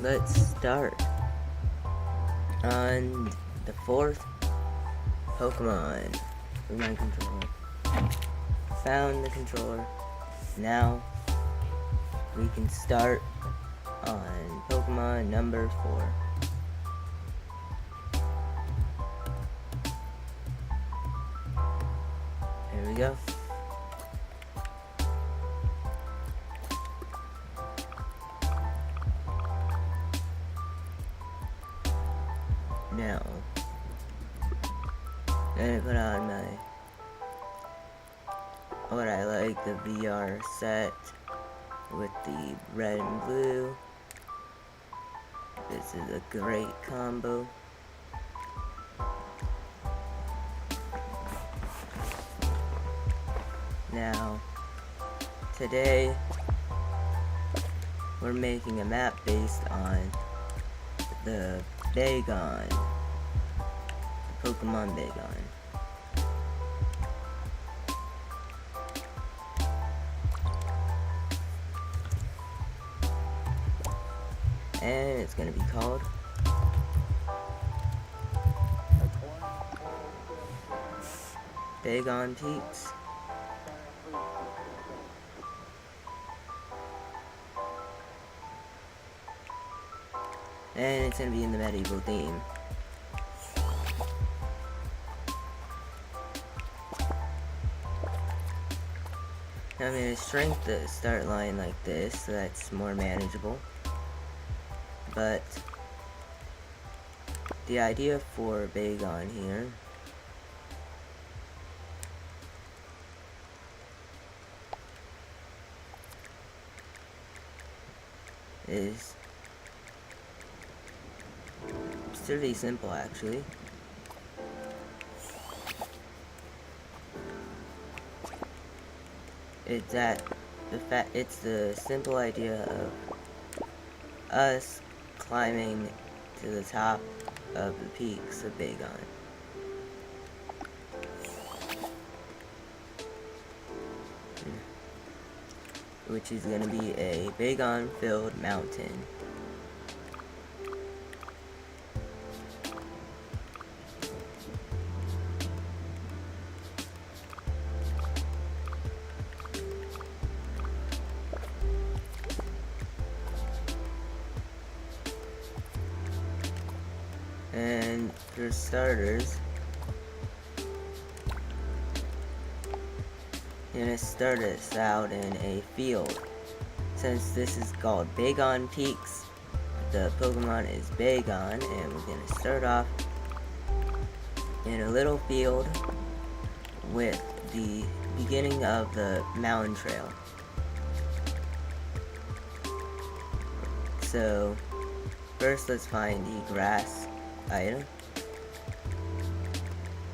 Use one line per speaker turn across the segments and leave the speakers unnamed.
let's start on the fourth Pokemon with my controller. Found the controller. Now we can start on Pokemon number 4. Here we go. Now, I'm gonna put on my, what I like, the VR set with the red and blue. This is a great combo. Now, today, we're making a map based on the Bagon, the Pokemon Bagon. And it's gonna be called Bagon Peaks. And it's gonna be in the medieval theme. Now I'm gonna shrink the start line like this so that's more manageable. But the idea for Bagon here is pretty simple, actually. It's the simple idea of us climbing to the top of the peaks of Bagon. Which is going to be a Bagon-filled mountain. And for starters, I'm gonna start us out in a field. Since this is called Bagon Peaks, the Pokemon is Bagon, and we're gonna start off in a little field with the beginning of the mountain trail. So, first let's find the grass item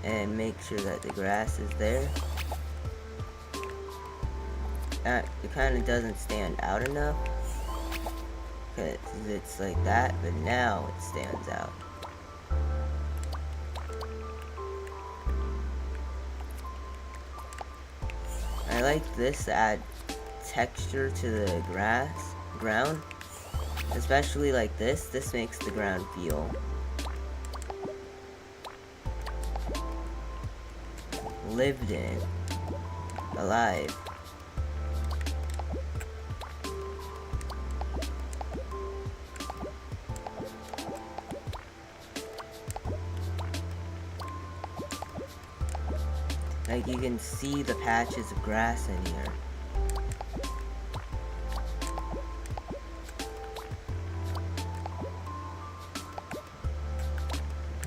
and make sure that the grass is there. It kind of doesn't stand out enough because it's like that, but now it stands out. I like this to add texture to the ground, especially like this. This makes the ground feel lived in, alive. Like you can see the patches of grass in here.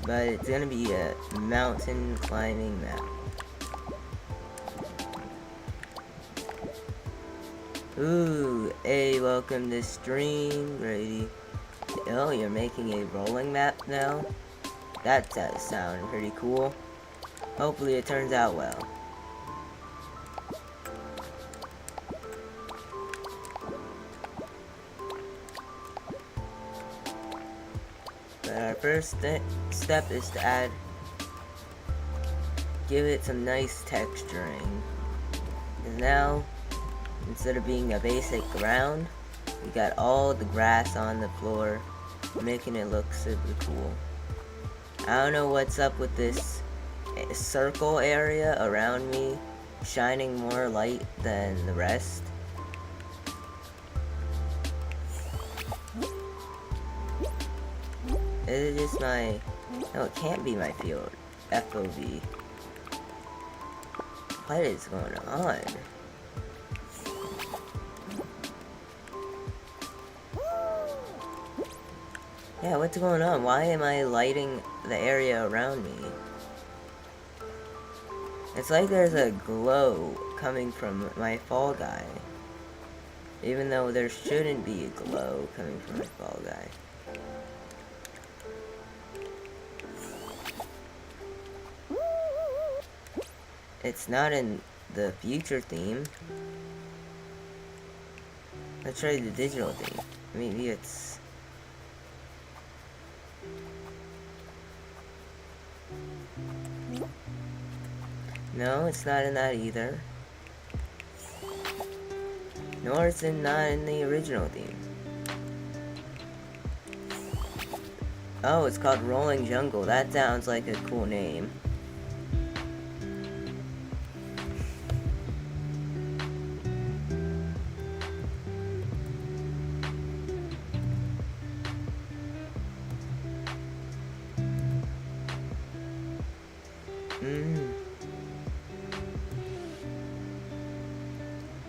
But it's gonna be a mountain climbing map. Ooh, hey, welcome to stream, Grady. Oh, you're making a rolling map now? That does sound pretty cool. Hopefully it turns out well. But our first step is to give it some nice texturing. And now, instead of being a basic ground, we got all the grass on the floor making it look super cool. I don't know what's up with this circle area around me shining more light than the rest. Is it just my... No, it can't be my field. FOV. What is going on? Yeah, what's going on? Why am I lighting the area around me? It's like there's a glow coming from my Fall Guy. Even though there shouldn't be a glow coming from my Fall Guy. It's not in the future theme. Let's try the digital theme. Maybe it's... No, it's not in that either. Nor it's not in the original theme. Oh, it's called Rolling Jungle. That sounds like a cool name.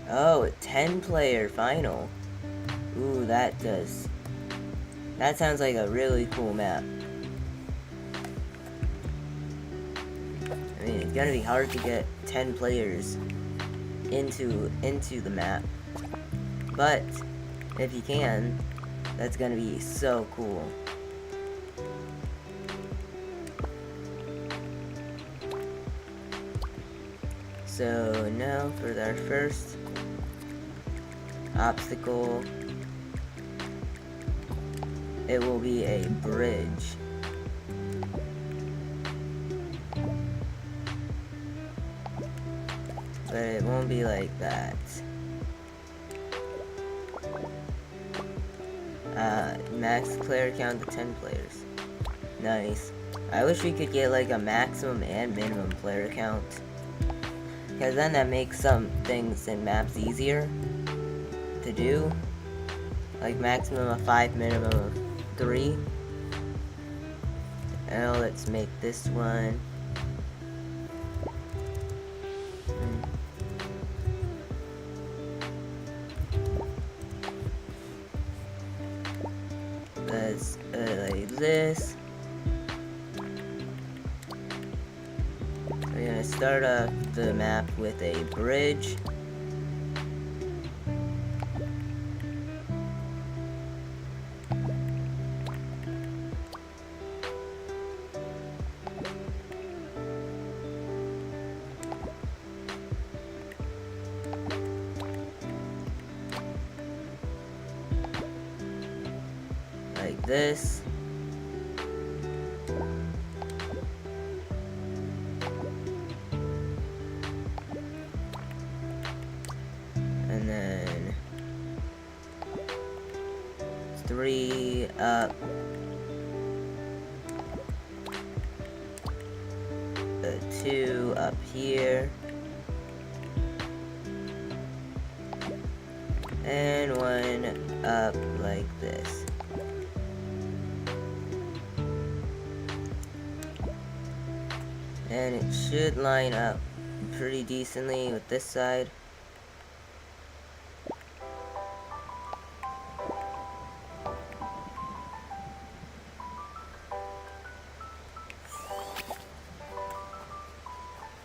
Oh, a 10-player final. Ooh, that sounds like a really cool map. I mean, it's gonna be hard to get 10 players into the map. But, if you can, that's gonna be so cool. So, now for our first obstacle, it will be a bridge. But it won't be like that. Max player count to 10 players. Nice. I wish we could get like a maximum and minimum player count. Because then that makes some things in maps easier to do. Like maximum of 5, minimum of 3. Now let's make this one. Let's like this. We're gonna start off the map with a bridge. Like this. And then 3 up, 2 up here, and 1 up like this. And it should line up pretty decently with this side.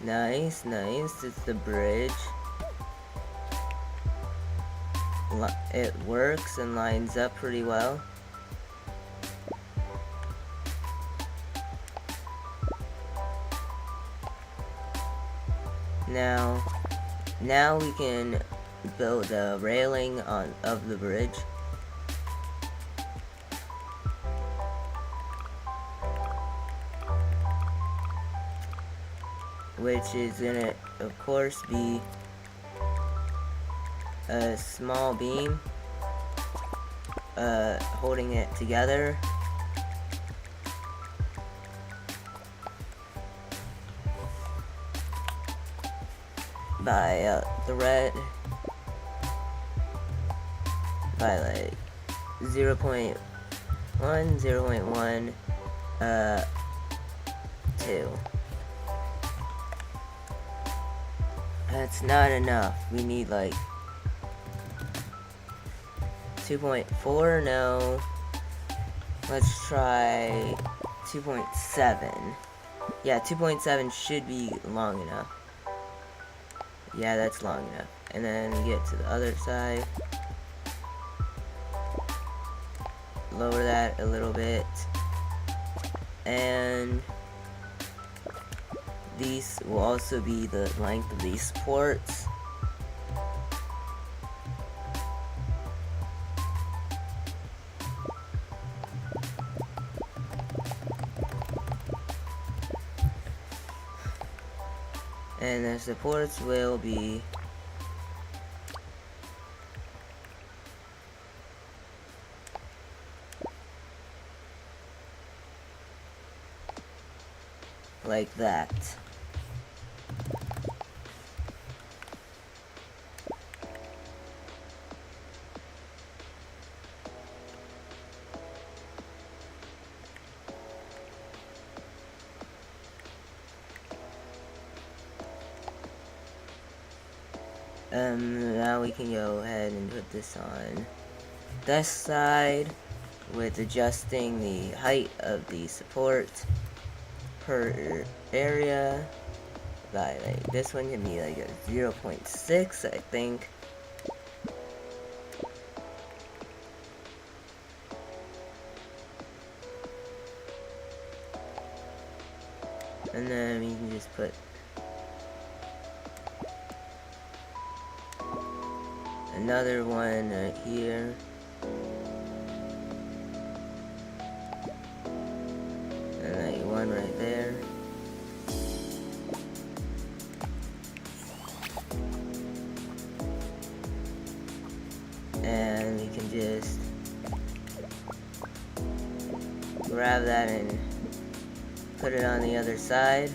Nice, nice. It's the bridge. It works and lines up pretty well. Now we can build a railing of the bridge. Which is gonna, of course, be a small beam holding it together. by threat by like 0.1, 0.1, 2. That's not enough. We need like 2.4, no. Let's try 2.7. Yeah, 2.7 should be long enough. Yeah, that's long enough. And then we get to the other side. Lower that a little bit. And these will also be the length of these supports. And the supports will be like that. Now we can go ahead and put this on this side with adjusting the height of the support per area by like this one can be like a 0.6, I think. And then we can just put another one right here. And like one right there. And we can just grab that and put it on the other side.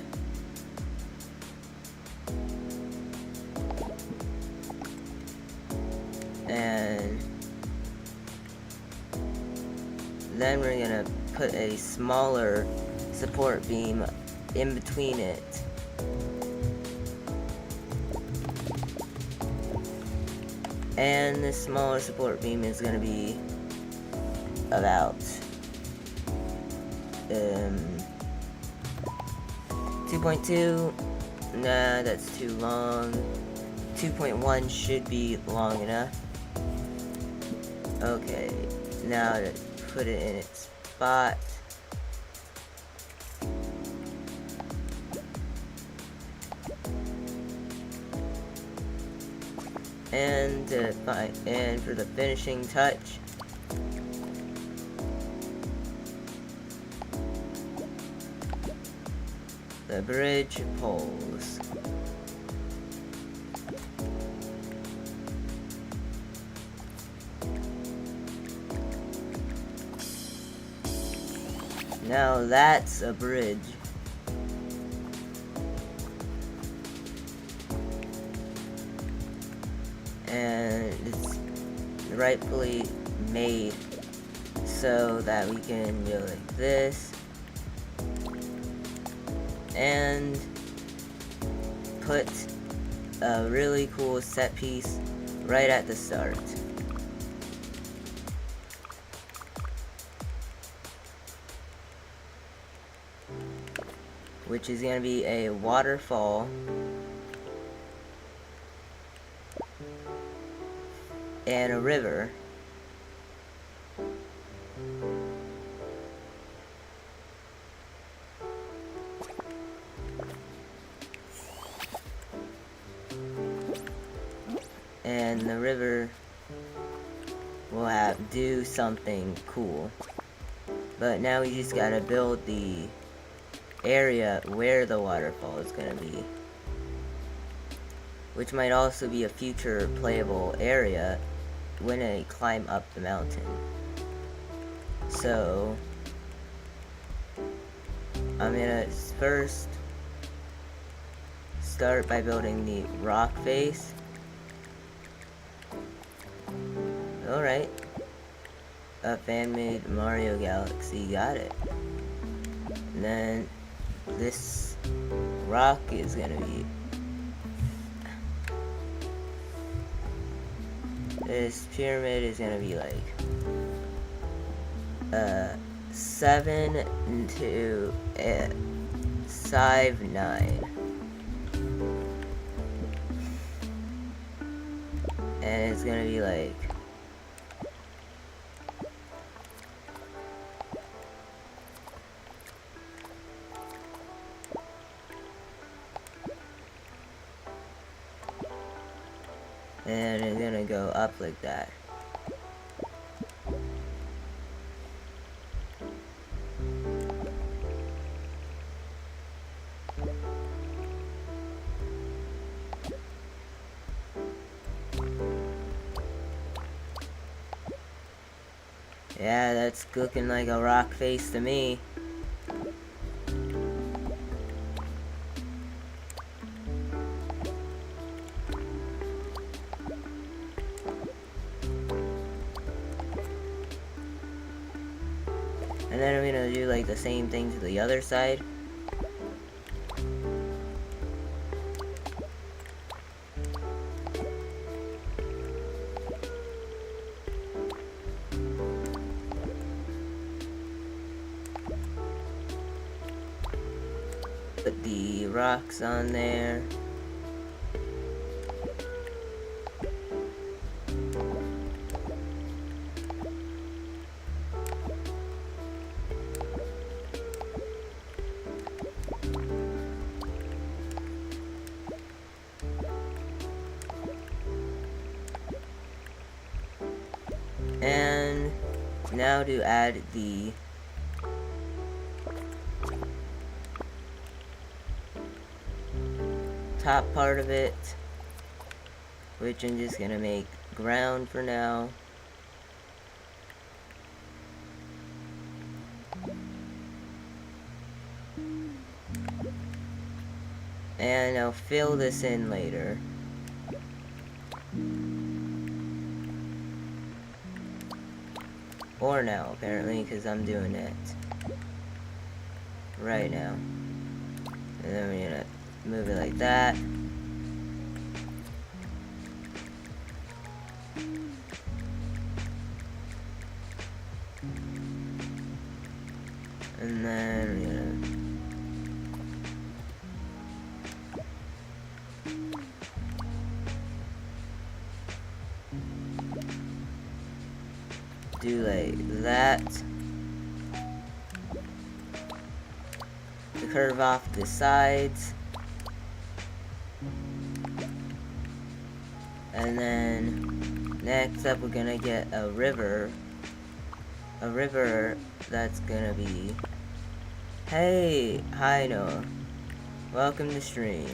And then we're gonna put a smaller support beam in between it. And this smaller support beam is gonna be about 2.2. Nah, that's too long. 2.1 should be long enough. Okay, now to put it in its spot. And for the finishing touch, the bridge poles. Now that's a bridge. And it's rightfully made so that we can go like this and put a really cool set piece right at the start. Which is going to be a waterfall and a river. And the river will do something cool. But now we just gotta build the area where the waterfall is gonna be, which might also be a future playable area when I climb up the mountain. So I'm gonna first start by building the rock face. Alright. A fan-made Mario Galaxy, got it. And then this rock is gonna be... This pyramid is gonna be like 7 to 5, 9. And it's gonna be like and it's gonna go up like that. Yeah, that's looking like a rock face to me. And then I'm gonna do like the same thing to the other side. Put the rocks on there. And now to add the top part of it, which I'm just gonna make ground for now. And I'll fill this in later. Or now, apparently, because I'm doing it right now. And then we're gonna move it like that. And then we're gonna do like that to curve off the sides. And then next up we're gonna get a river that's gonna be, hey, hi Noah, welcome to stream.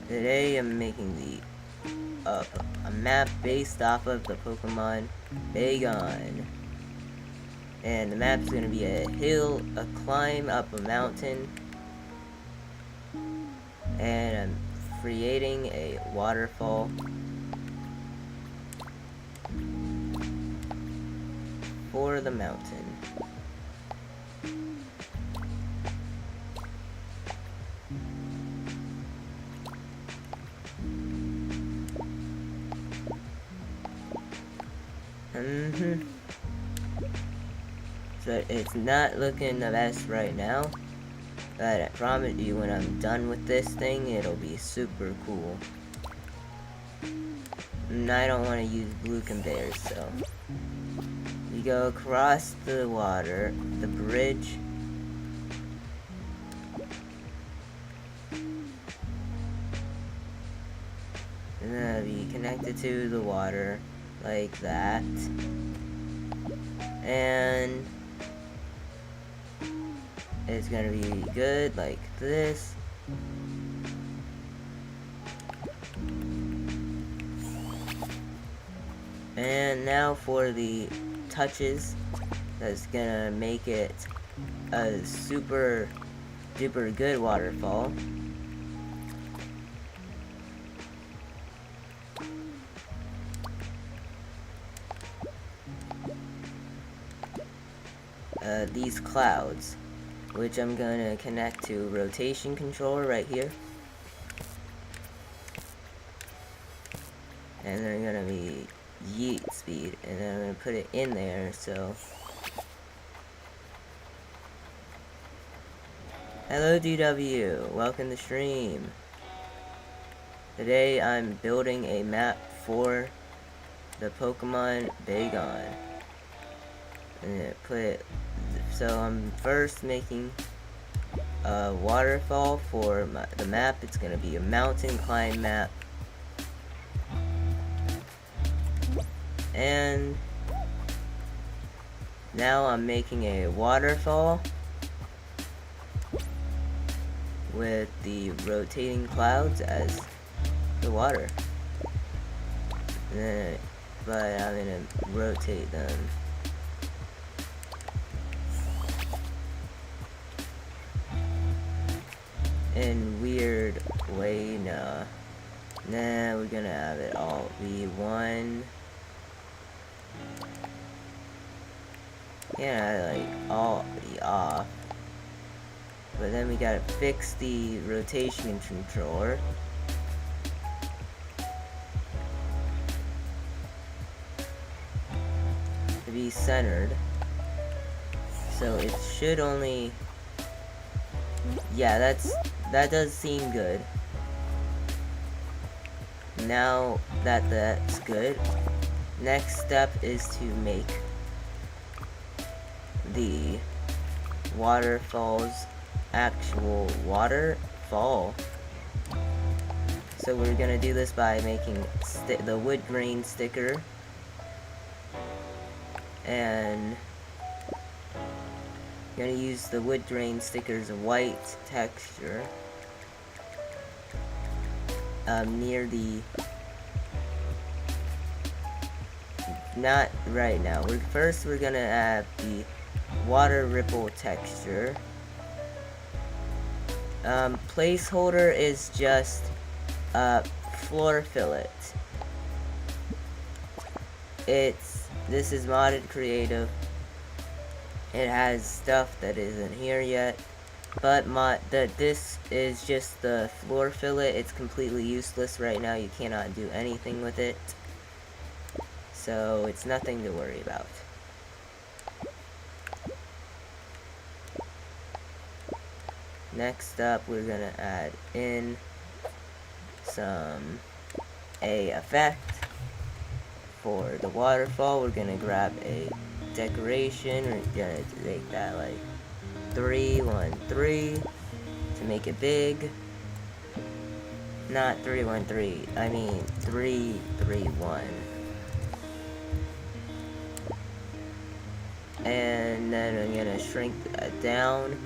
Today I'm making a map based off of the Pokemon Bagon. And the map's gonna be a hill, a climb up a mountain. And I'm creating a waterfall for the mountain. So it's not looking the best right now, but I promise you when I'm done with this thing, it'll be super cool. And I don't want to use blue conveyors, so we go across the water, the bridge. And then it'll be connected to the water like that. And it's gonna be good like this. And now for the touches that's gonna make it a super duper good waterfall. These clouds, which I'm gonna connect to rotation controller right here. And they're gonna be yeet speed, and then I'm gonna put it in there, so. Hello DW, welcome to stream. Today I'm building a map for the Pokemon Bagon. And put it, so I'm first making a waterfall for the map. It's gonna be a mountain climb map. And now I'm making a waterfall with the rotating clouds as the water. But I'm gonna rotate them. In weird way, nah, we're gonna have it all be one. Yeah, like all be off. But then we gotta fix the rotation controller. To be centered. So it should only, yeah, that does seem good. Now that that's good, next step is to make the waterfall's actual waterfall. So we're gonna do this by making the wood grain sticker, and gonna use the wood grain sticker's white texture near the, not right now. We're gonna add the water ripple texture. Placeholder is just floor fillet. This is modded creative. It has stuff that isn't here yet, but this is just the floor fillet. It's completely useless right now. You cannot do anything with it, so it's nothing to worry about. Next up, we're gonna add in a effect for the waterfall. We're gonna grab a decoration. We're gonna make that like 313 to make it big. Not 313. I mean 331. And then I'm gonna shrink that down.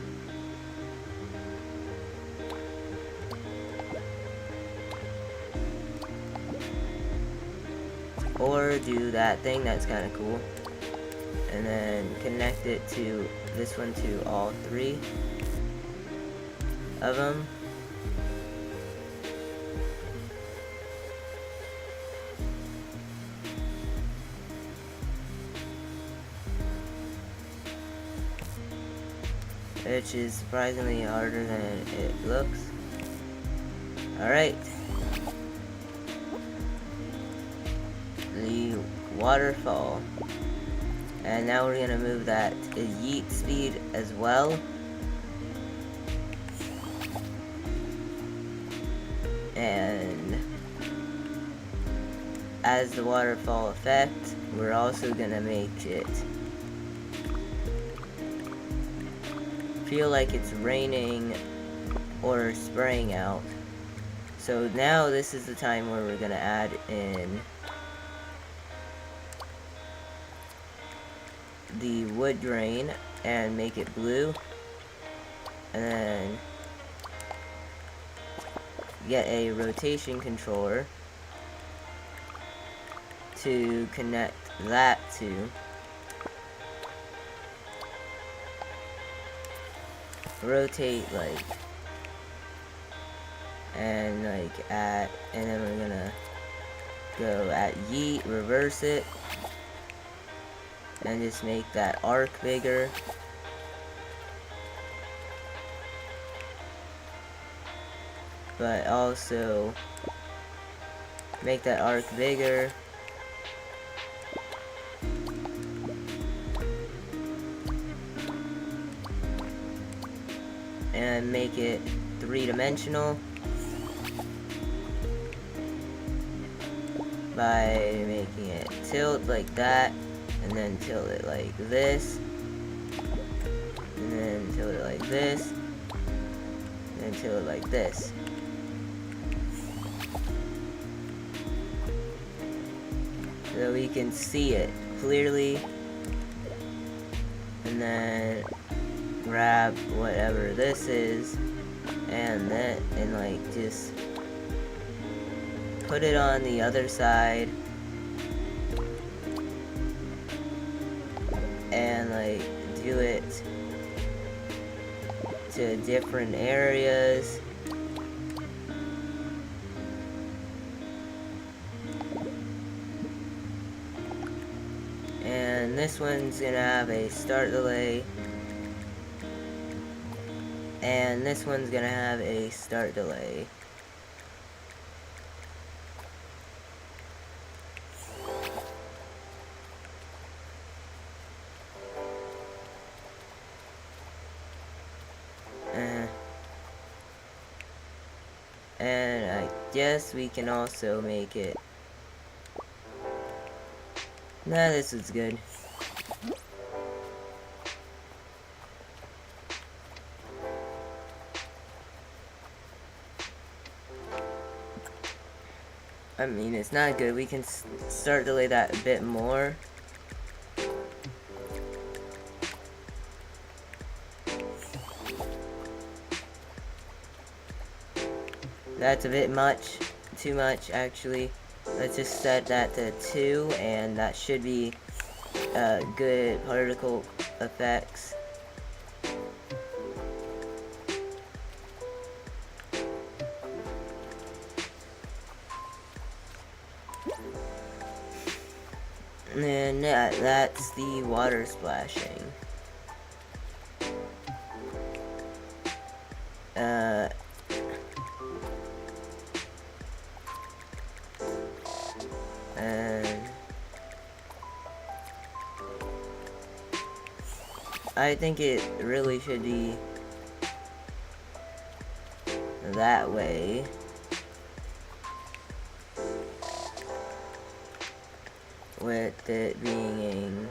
Or do that thing that's kind of cool, and then connect it to this one, to all three of them. Which is surprisingly harder than it looks. Alright. The waterfall. And now we're gonna move that to yeet speed as well. And as the waterfall effect, we're also gonna make it feel like it's raining or spraying out. So now this is the time where we're gonna add in the wood grain and make it blue, and then get a rotation controller to connect that to. rotate like, and like and then we're gonna go at yeet, reverse it, and just make that arc bigger. But also make that arc bigger. And make it three-dimensional by making it tilt like that, and then tilt it like this, and then tilt it like this, and then tilt it like this. So we can see it clearly, and then grab whatever this is, and then like just put it on the other side, and like do it to different areas. And this one's gonna have a start delay. And this one's gonna have a start delay. And I guess we can also make it. Nah, this is good. I mean, it's not good. We can start delay that a bit more. That's a bit much. Too much, actually. Let's just set that to 2, and that should be good particle effects. And that's the water splashing. And I think it really should be that way. With it being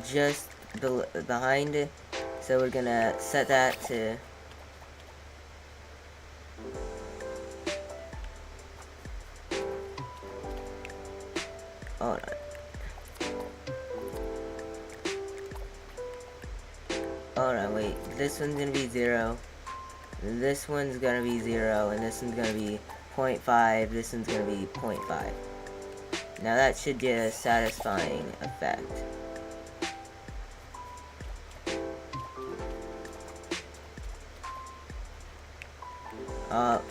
just behind it. So we're gonna set that to hold on, wait. This one's gonna be 0. This one's gonna be 0, and this one's gonna be 0.5. This one's gonna be 0.5. Now that should get a satisfying effect.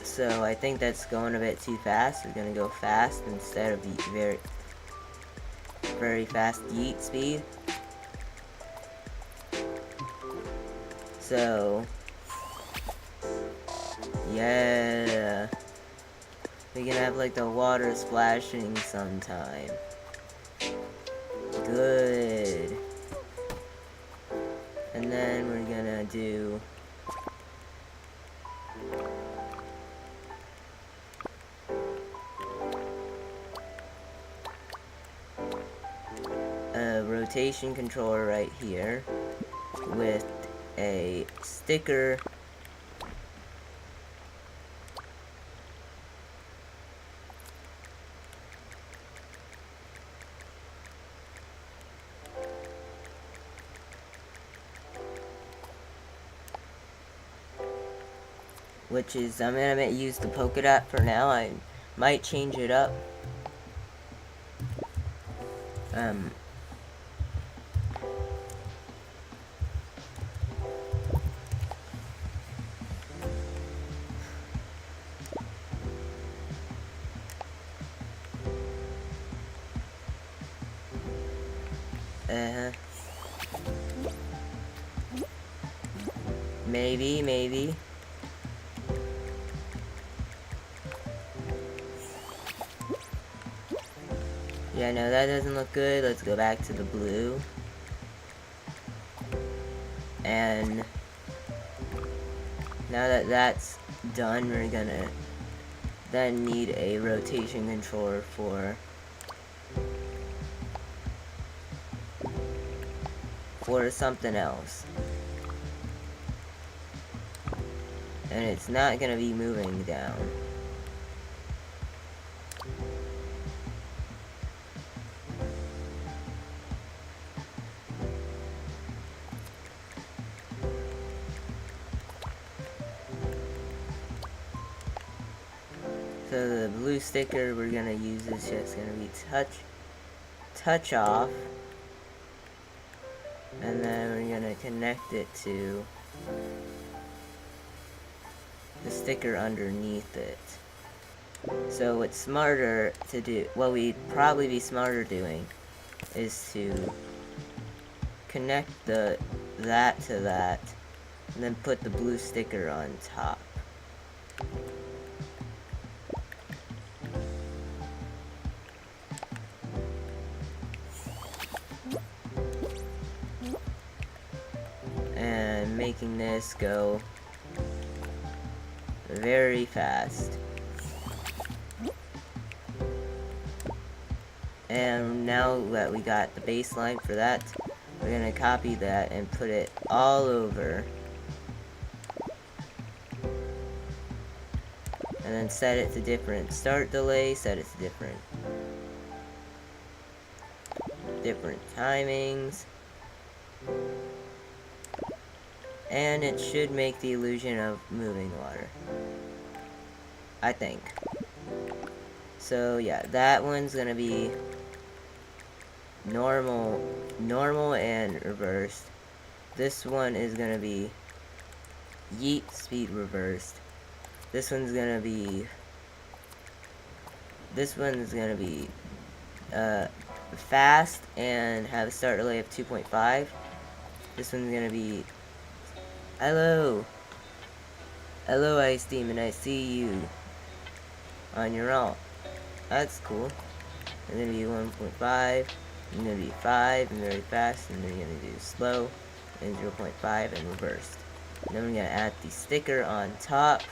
So I think that's going a bit too fast. We're gonna go fast instead of the very fast yeet speed. So yeah, we can have like the water splashing sometime. Good. And then we're gonna do a rotation controller right here with a sticker which is, I'm gonna use the polka dot for now. I might change it up. Maybe. Yeah, no, that doesn't look good. Let's go back to the blue. And now that that's done, we're gonna then need a rotation controller for something else. And it's not gonna be moving down. So the blue sticker we're gonna use is just gonna be touch off, and then we're gonna connect it to the sticker underneath it. So what's smarter to do, what we'd probably be smarter doing, is to connect that to that, and then put the blue sticker on top. And making this go very fast. And now that we got the baseline for that, we're gonna copy that and put it all over. And then set it to different start delay, set it to different timings. And it should make the illusion of moving water, I think. So yeah, that one's gonna be normal and reversed. This one is gonna be yeet speed reversed. This one's gonna be fast and have a start delay of 2.5. This one's gonna be hello Ice Demon, I see you on your alt. That's cool. And then be 1.5, and then be 5, and very fast, and then you're gonna do slow, and 0.5, and reversed. And then we're gonna add the sticker on top,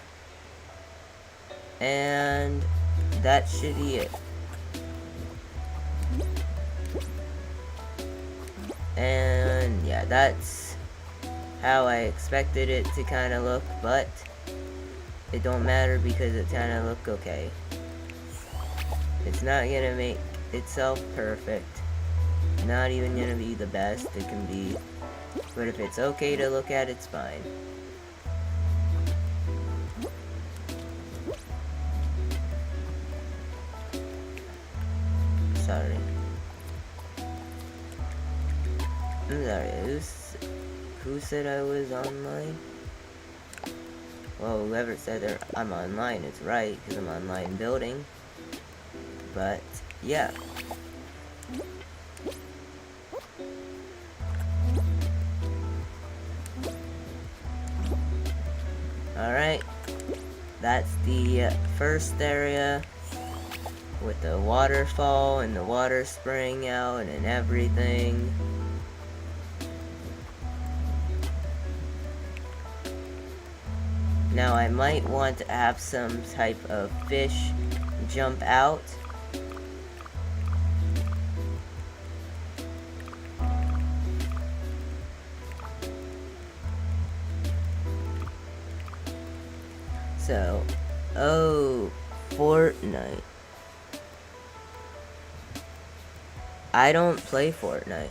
and that should be it. And yeah, that's how I expected it to kind of look, but it don't matter because it kind of look okay. It's not gonna make itself perfect, not even gonna be the best it can be, but if it's okay to look at, it's fine. Sorry. I'm sorry, who said I was online? Well, whoever said I'm online is right, because I'm online building. But, yeah. Alright. That's the first area with the waterfall and the water spraying out and everything. Now I might want to have some type of fish jump out. So, oh, Fortnite. I don't play Fortnite.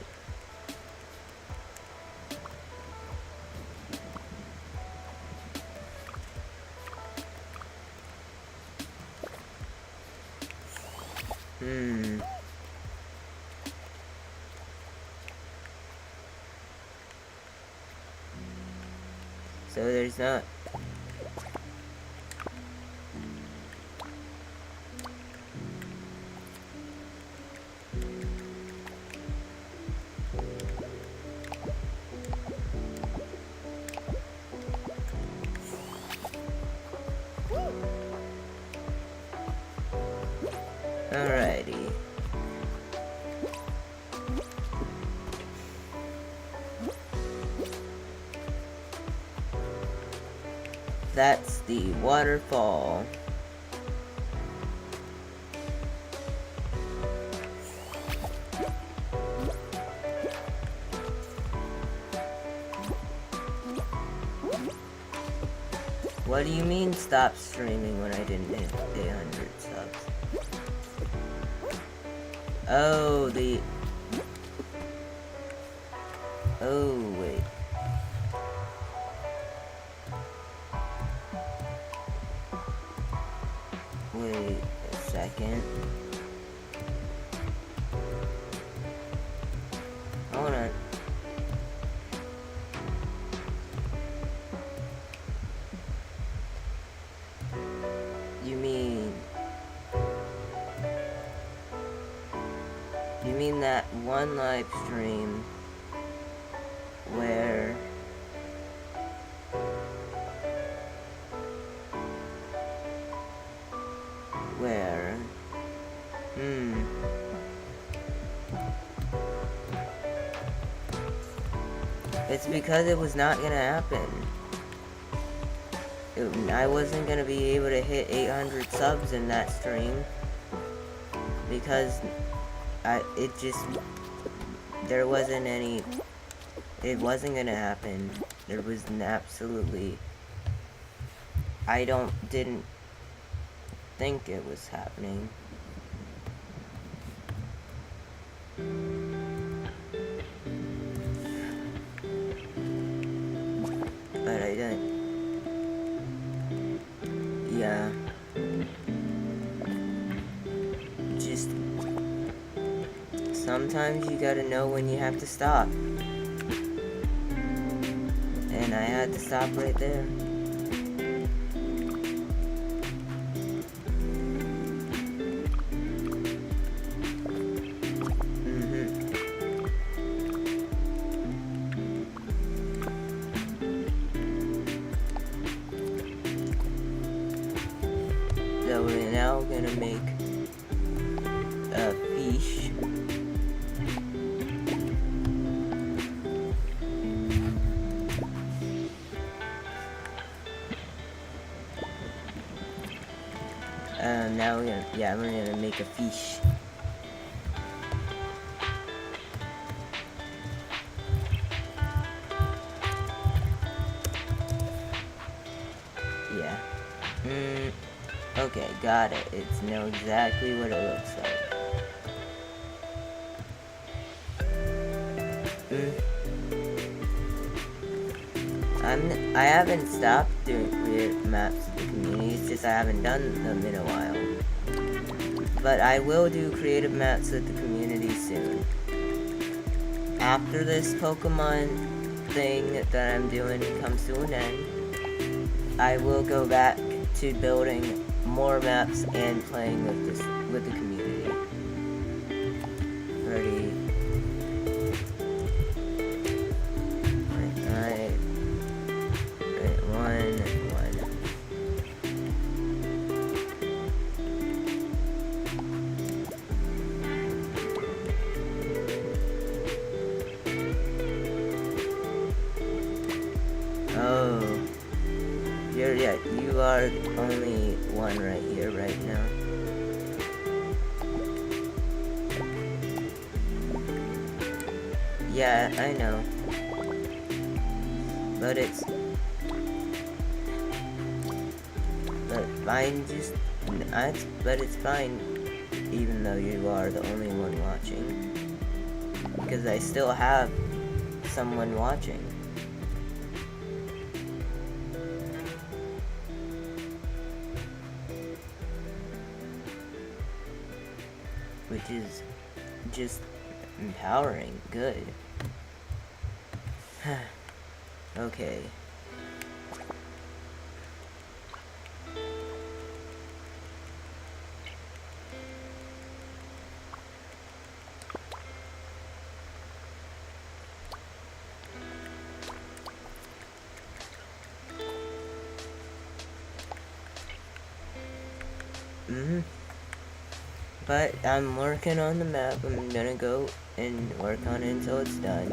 So there's not. Alrighty. That's the waterfall. What do you mean stop streaming when I didn't hit 800 subs? Oh, oh, wait. Wait a second. Hold on. You mean that one live stream where it's because it was not gonna happen. I wasn't gonna be able to hit 800 subs in that stream because there wasn't any, it wasn't gonna happen. There was an absolutely, didn't think it was happening. But I didn't. Yeah. Just sometimes you gotta know when you have to stop. And I had to stop right there. So we're now gonna make a fish. Now we're gonna make a fish. Yeah. Okay, got it. It's know exactly what it looks like. I haven't stopped doing creative maps with the community, it's just I haven't done them in a while. But I will do creative maps with the community soon. After this Pokemon thing that I'm doing comes to an end, I will go back to building more maps and playing with the community. Ready? Right, one. Oh. You are only one right here, right now. Yeah, I know. But it's fine, even though you are the only one watching. Because I still have someone watching. Which is just empowering. Good. Okay. But I'm working on the map. I'm gonna go and work on it until it's done.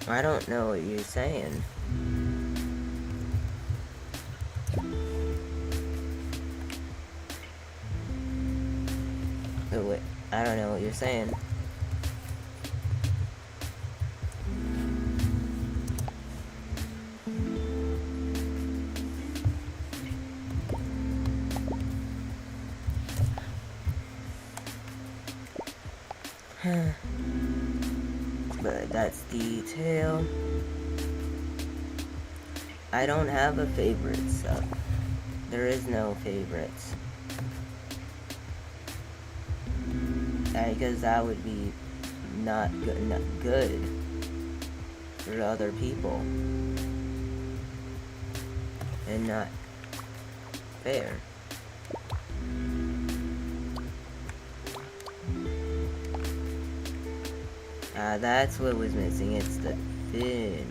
I don't know what you're saying. Oh, wait, I don't know what you're saying. But that's detail. I don't have a favorite sub. There is no favorites. Because that would be not good for other people. And not fair. That's what was missing. It's the fin.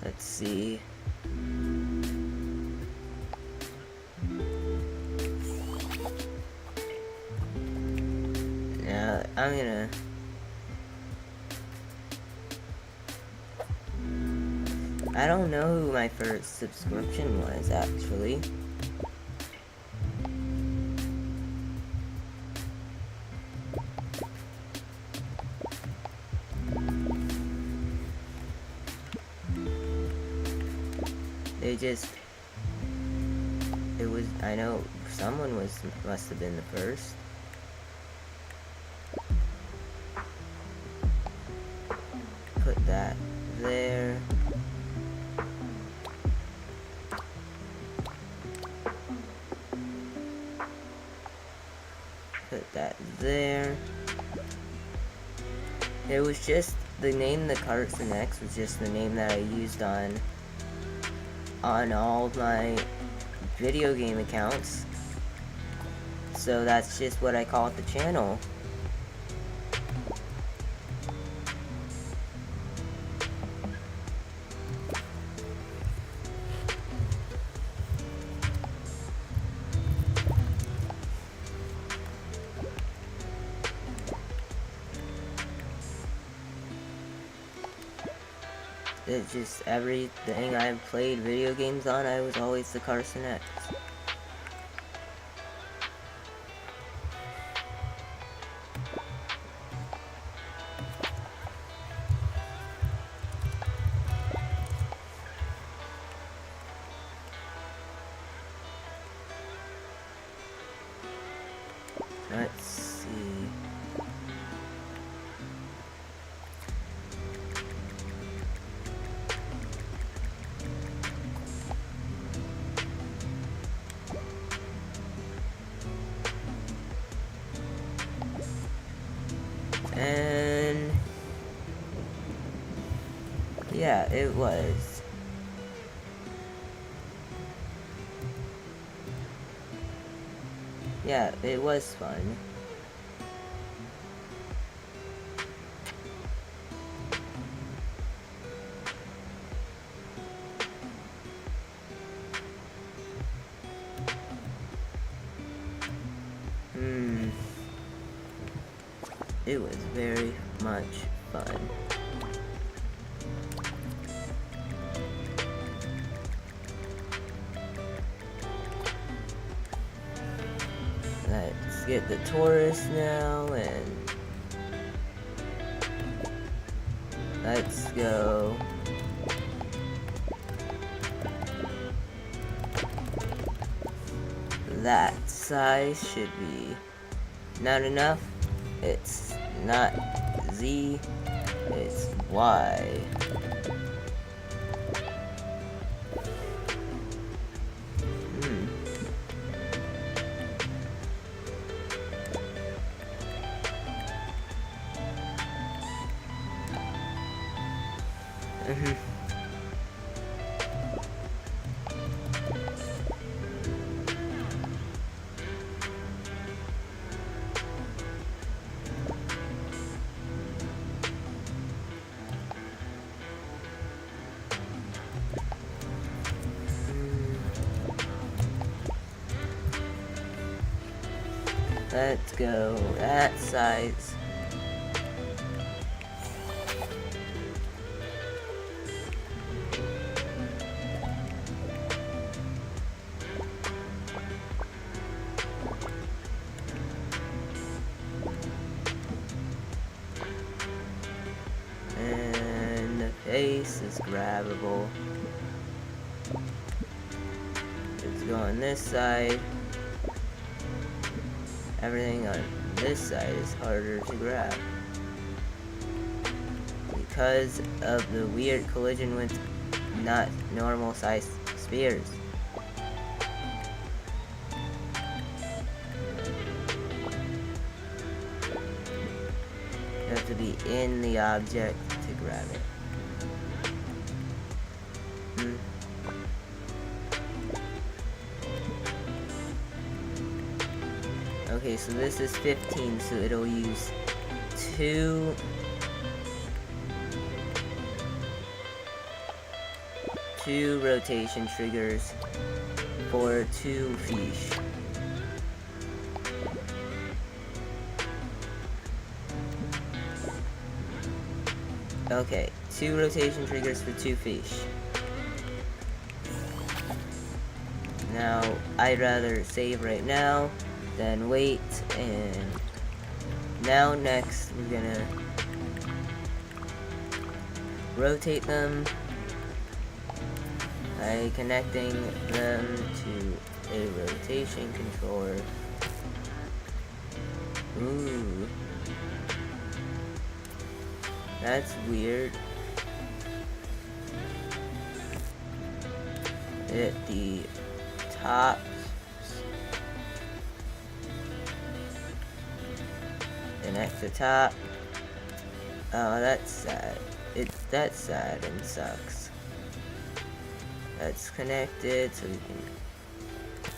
Let's see. Now, I don't know who my first subscription was, actually. I know someone must have been the first. Put that there. Put that there. It was just the name the Carson X was just the name that I used on all of my video game accounts. So that's just what I call it, the channel. It's just everything I've played video games on, I was always the Carson X. Let's see. And yeah, it was. Yeah, it was fun. It was very much fun. Let's get the tourist now, and let's go. that size should be not enough. It's not Z, it's Y. Let's go that size. And the face is grabbable. Let's go on this side. Everything on this side is harder to grab because of the weird collision with not normal sized spheres. You have to be in the object to grab it. Okay, so this is 15, so it'll use two rotation triggers for 2 fish. Okay, 2 rotation triggers for 2 fish. Now, I'd rather save right now than wait, and now next we're gonna rotate them by connecting them to a rotation controller. Ooh, that's weird. At the top, connect the top. Oh, that's sad. That's sad and sucks. That's connected, so we can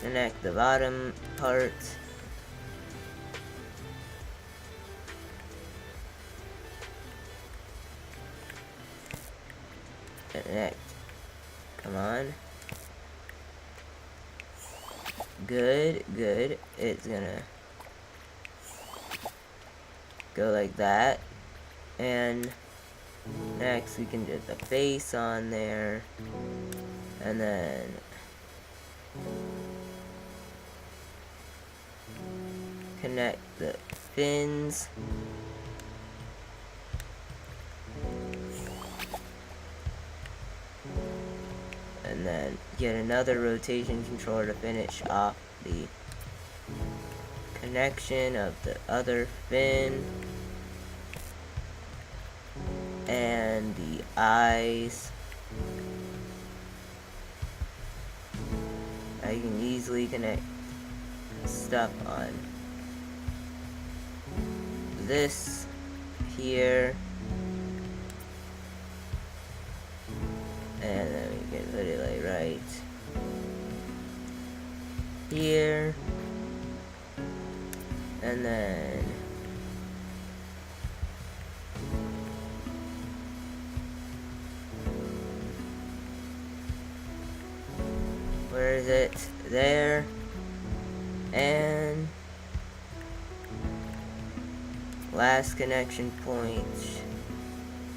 connect the bottom part. Connect. Come on. Good, good. It's gonna go like that. And next we can get the face on there. And then connect the fins. And then get another rotation controller to finish off the connection of the other fin. And the eyes. I can easily connect stuff on this here. And then we can put it like right here. And then where is it? There. And last connection point.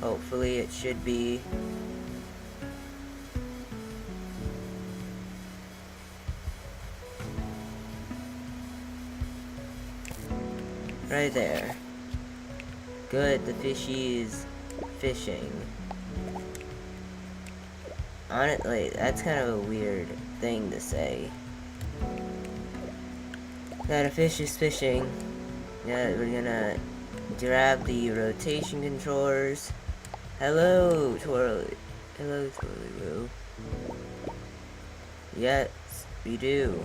Hopefully it should be right there. Good, the fishy is fishing. Honestly, that's kind of a weird thing to say. That a fish is fishing. Yeah, we're gonna grab the rotation controllers. Hello, Twirly. Hello, Twirly. Yes, we do.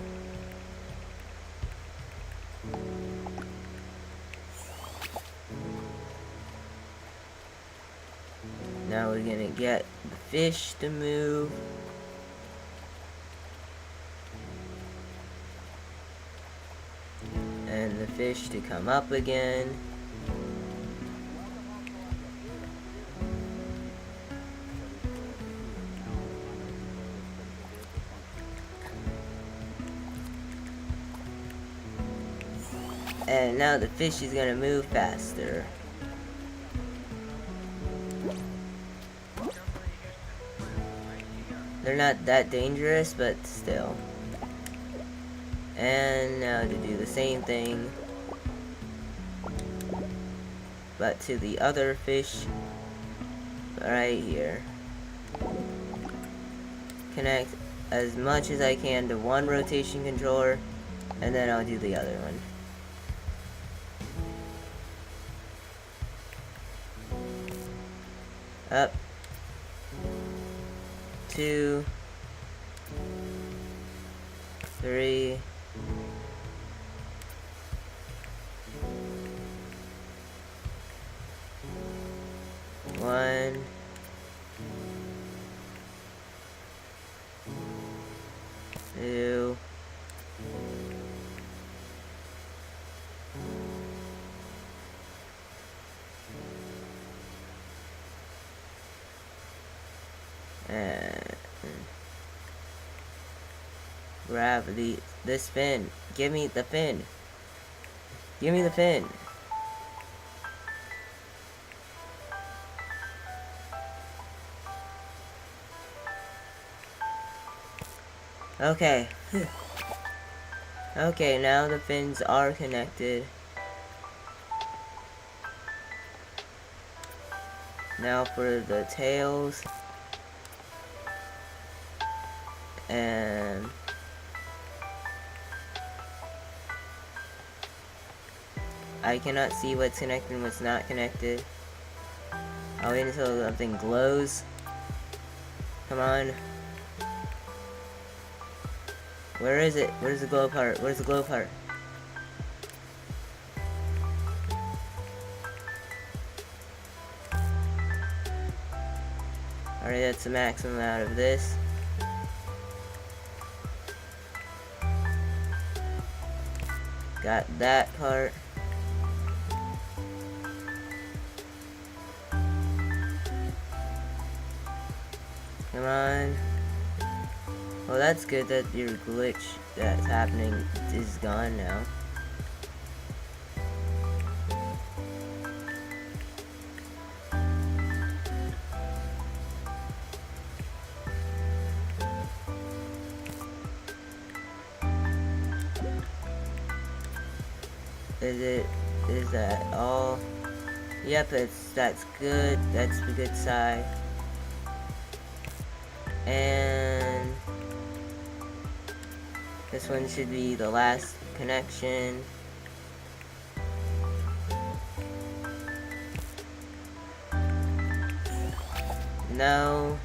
Now we're gonna get the fish to move. And the fish to come up again. And now the fish is gonna move faster. They're not that dangerous, but still. And now to do the same thing, but to the other fish right here. Connect as much as I can to one rotation controller, and then I'll do the other one. Up. 2, 3, 1, 2, and grab this fin. Give me the fin. Give me the fin. Okay. Okay, now the fins are connected. Now for the tails. And I cannot see what's connected and what's not connected. I'll wait until something glows. Come on. Where is it? Where's the glow part? Where's the glow part? Alright, that's the maximum out of this. Got that part. Come on. Well, that's good that your glitch that's happening is gone now. Is that all? Yep, that's good. That's the good side. And this one should be the last connection. No.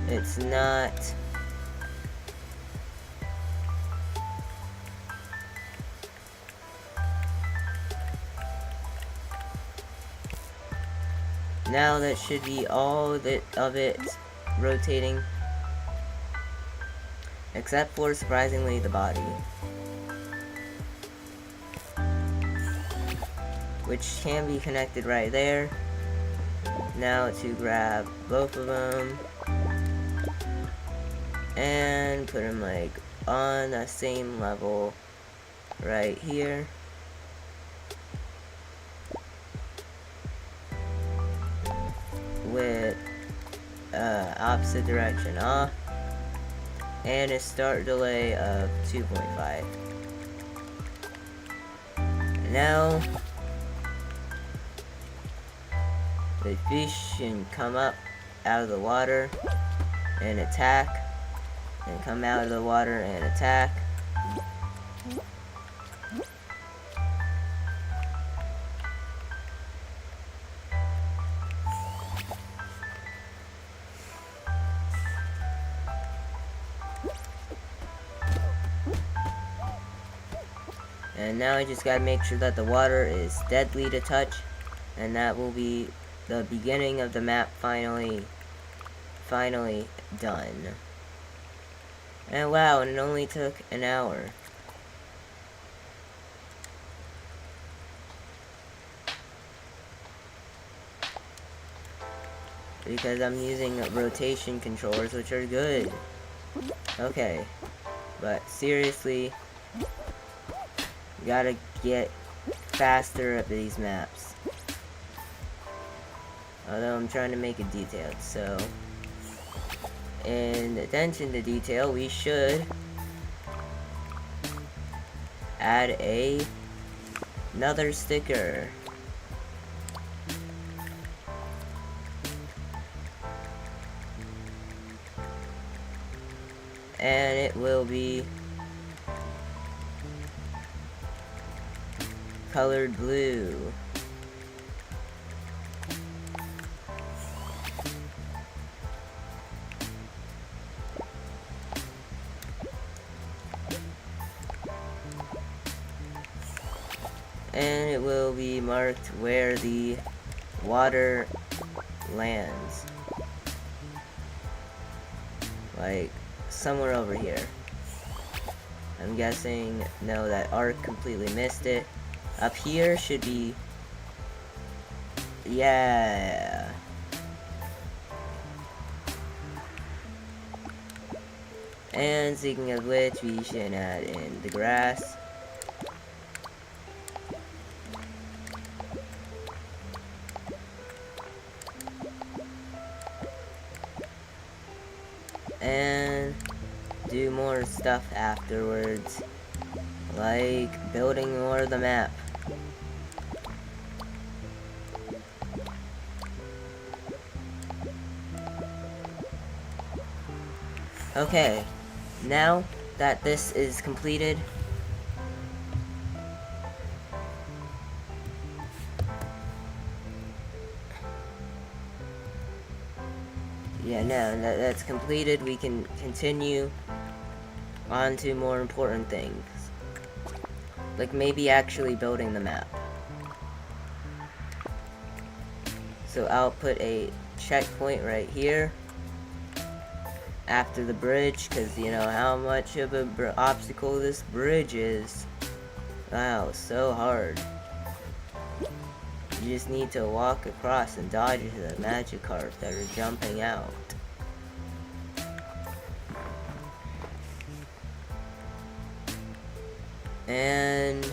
It's not. Now that should be all of it rotating, except for, surprisingly, the body, which can be connected right there. Now to grab both of them and put them like on the same level right here. With opposite direction off, and a start delay of 2.5. Now the fish can come up out of the water and attack. and come out of the water and attack. And now I just gotta make sure that the water is deadly to touch, and that will be the beginning of the map finally done. And wow, and it only took an hour. Because I'm using rotation controllers, which are good. Okay, but seriously, gotta get faster at these maps. Although I'm trying to make it detailed, so in attention to detail, we should add another sticker. And it will be colored blue. And it will be marked where the water lands. Like somewhere over here. I'm guessing, no, that Ark completely missed it. Up here should be, yeah. And speaking of which, we should add in the grass. And do more stuff afterwards, like building more of the map. Okay, now that this is completed, now that that's completed, we can continue on to more important things. Like maybe actually building the map. So I'll put a checkpoint right here after the bridge, because you know how much of an obstacle this bridge is. Wow, so hard. You just need to walk across and dodge the Magikarp that are jumping out. And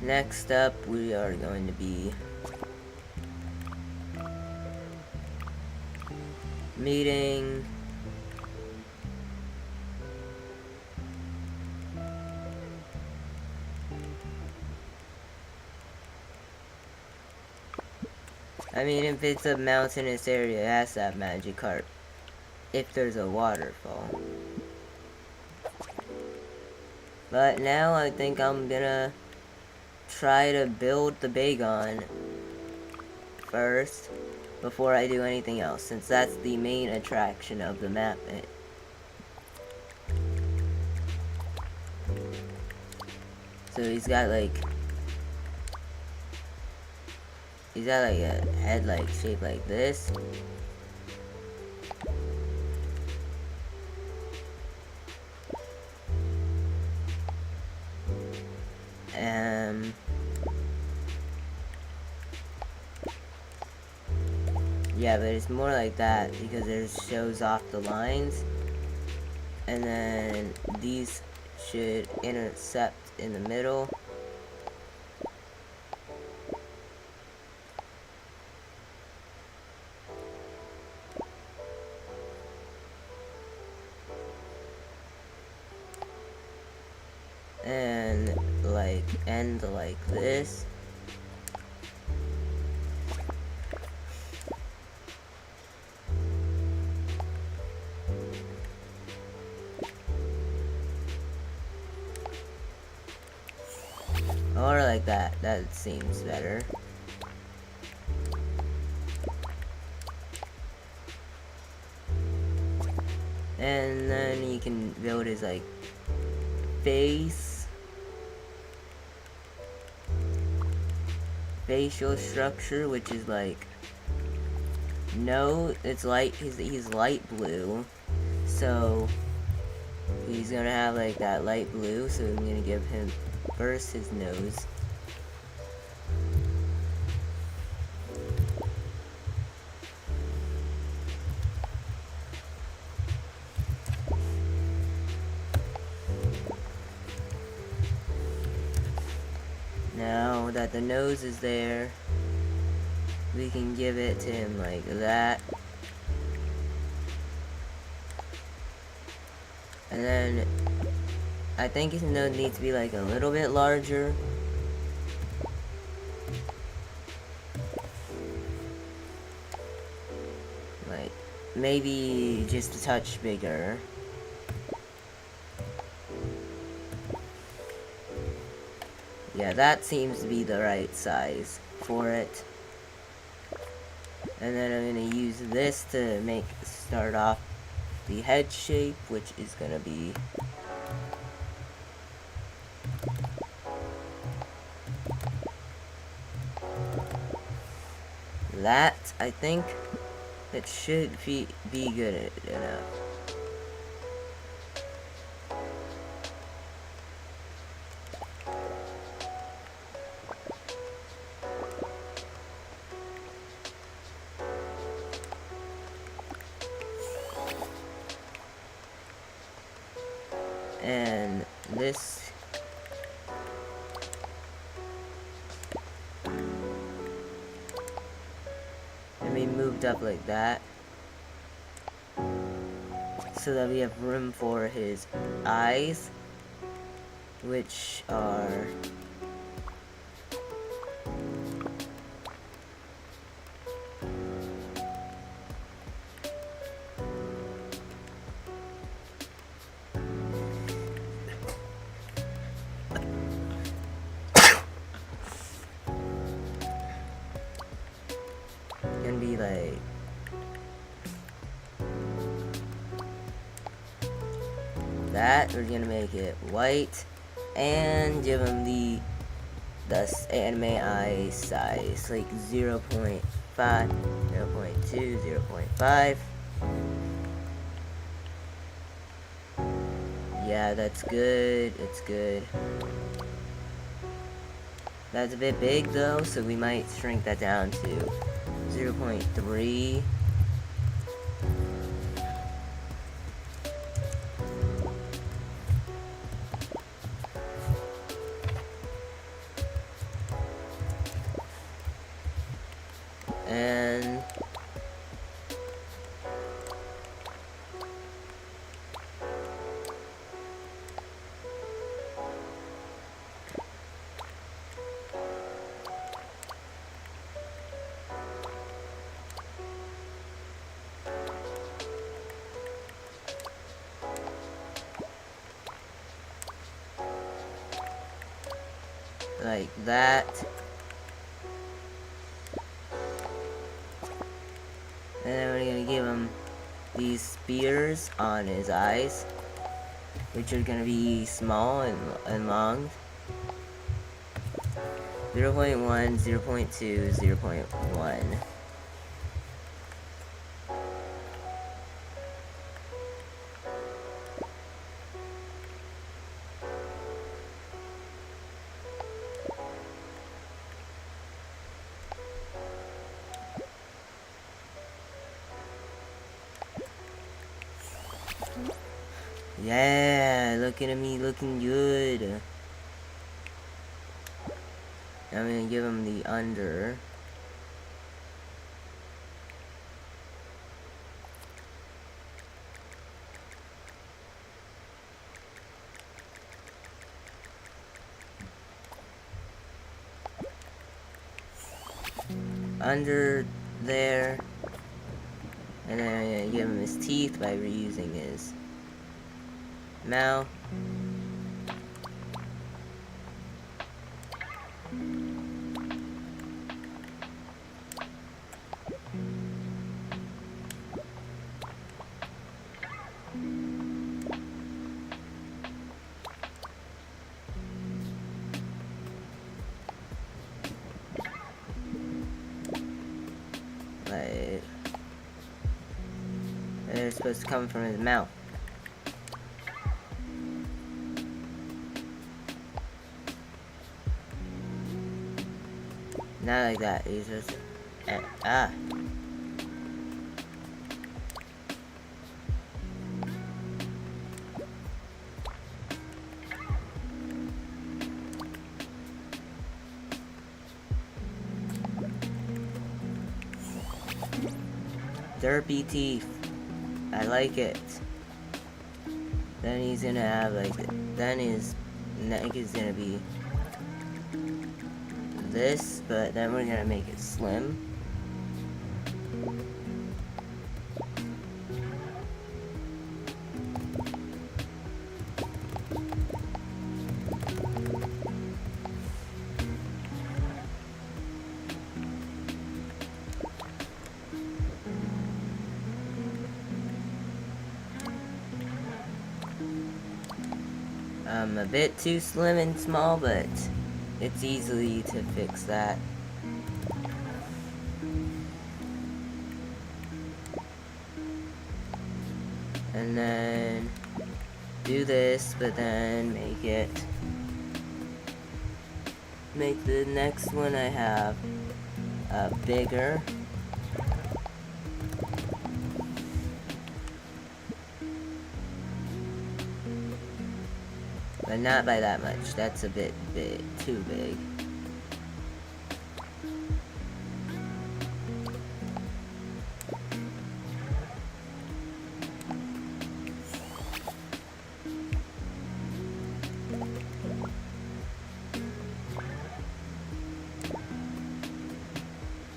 next up, we are going to be meeting I mean, if it's a mountainous area, it has to have Magikarp. If there's a waterfall. But now I think I'm gonna try to build the Bagon first before I do anything else, since that's the main attraction of the map. So he's got like a head like shaped like this. Yeah, but it's more like that because it shows off the lines, and then these should intercept in the middle. And like end like this. like that. That seems better. And then you can build his, like, facial structure, which is like, no, it's light, he's light blue, so he's gonna have like that light blue, so I'm gonna give him first his nose. Now that the nose is there, we can give it to him like that. And then, I think his nose needs to be like a little bit larger. Like, maybe just a touch bigger. Yeah, that seems to be the right size for it. And then I'm gonna use this to start off the head shape, which is gonna be that. I think it should be good enough. And this can be moved up like that, so that we have room for his eyes, which are gonna be like that. We're gonna make it white and give him the anime eye size, like 0.5, 0.2, 0.5. Yeah, that's good. It's good. That's a bit big though, so we might shrink that down to 0.3. And like that. And then we're gonna give him these spears on his eyes, which are gonna be small and long. 0.1, 0.2, 0.1. Yeah, looking at me looking good. I'm gonna give him the under. Under there. And then I'm gonna give him his teeth by reusing his mouth. supposed to come from his mouth. Not like that. He's just ah. Derpy teeth. I like it. Then he's gonna have like, then his neck is gonna be this, but then we're gonna make it slim. A bit too slim and small, but it's easy to fix that. And then do this, but then make the next one I have bigger. But not by that much. That's a bit too big.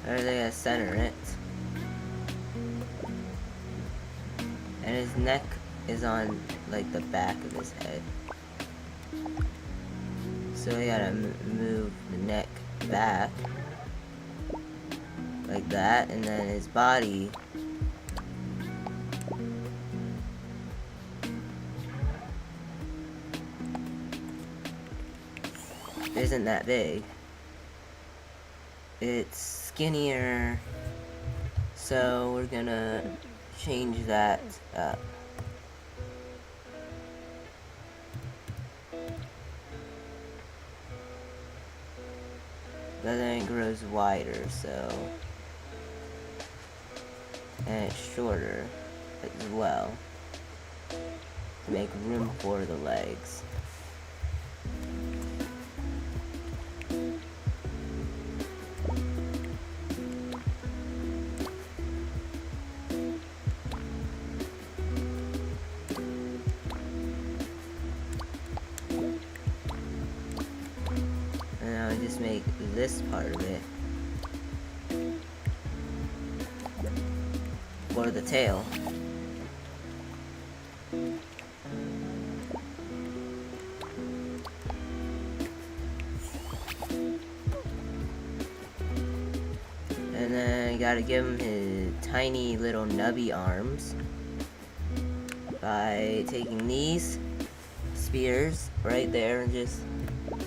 Or they gotta center it. And his neck is on like the back of his head. So I gotta move the neck back like that, and then his body isn't that big. It's skinnier, so we're gonna change that up. But then it grows wider, so, and it's shorter as well, to make room for the legs. Just make this part of it for the tail. And then I gotta give him his tiny little nubby arms by taking these spears right there and just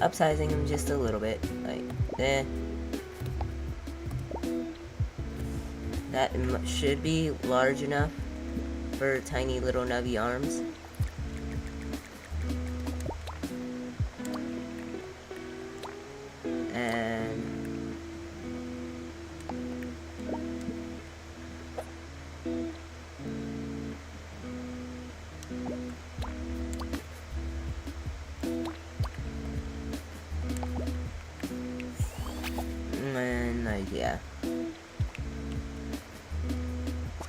upsizing them just a little bit, like that should be large enough for tiny little nubby arms. And like, yeah,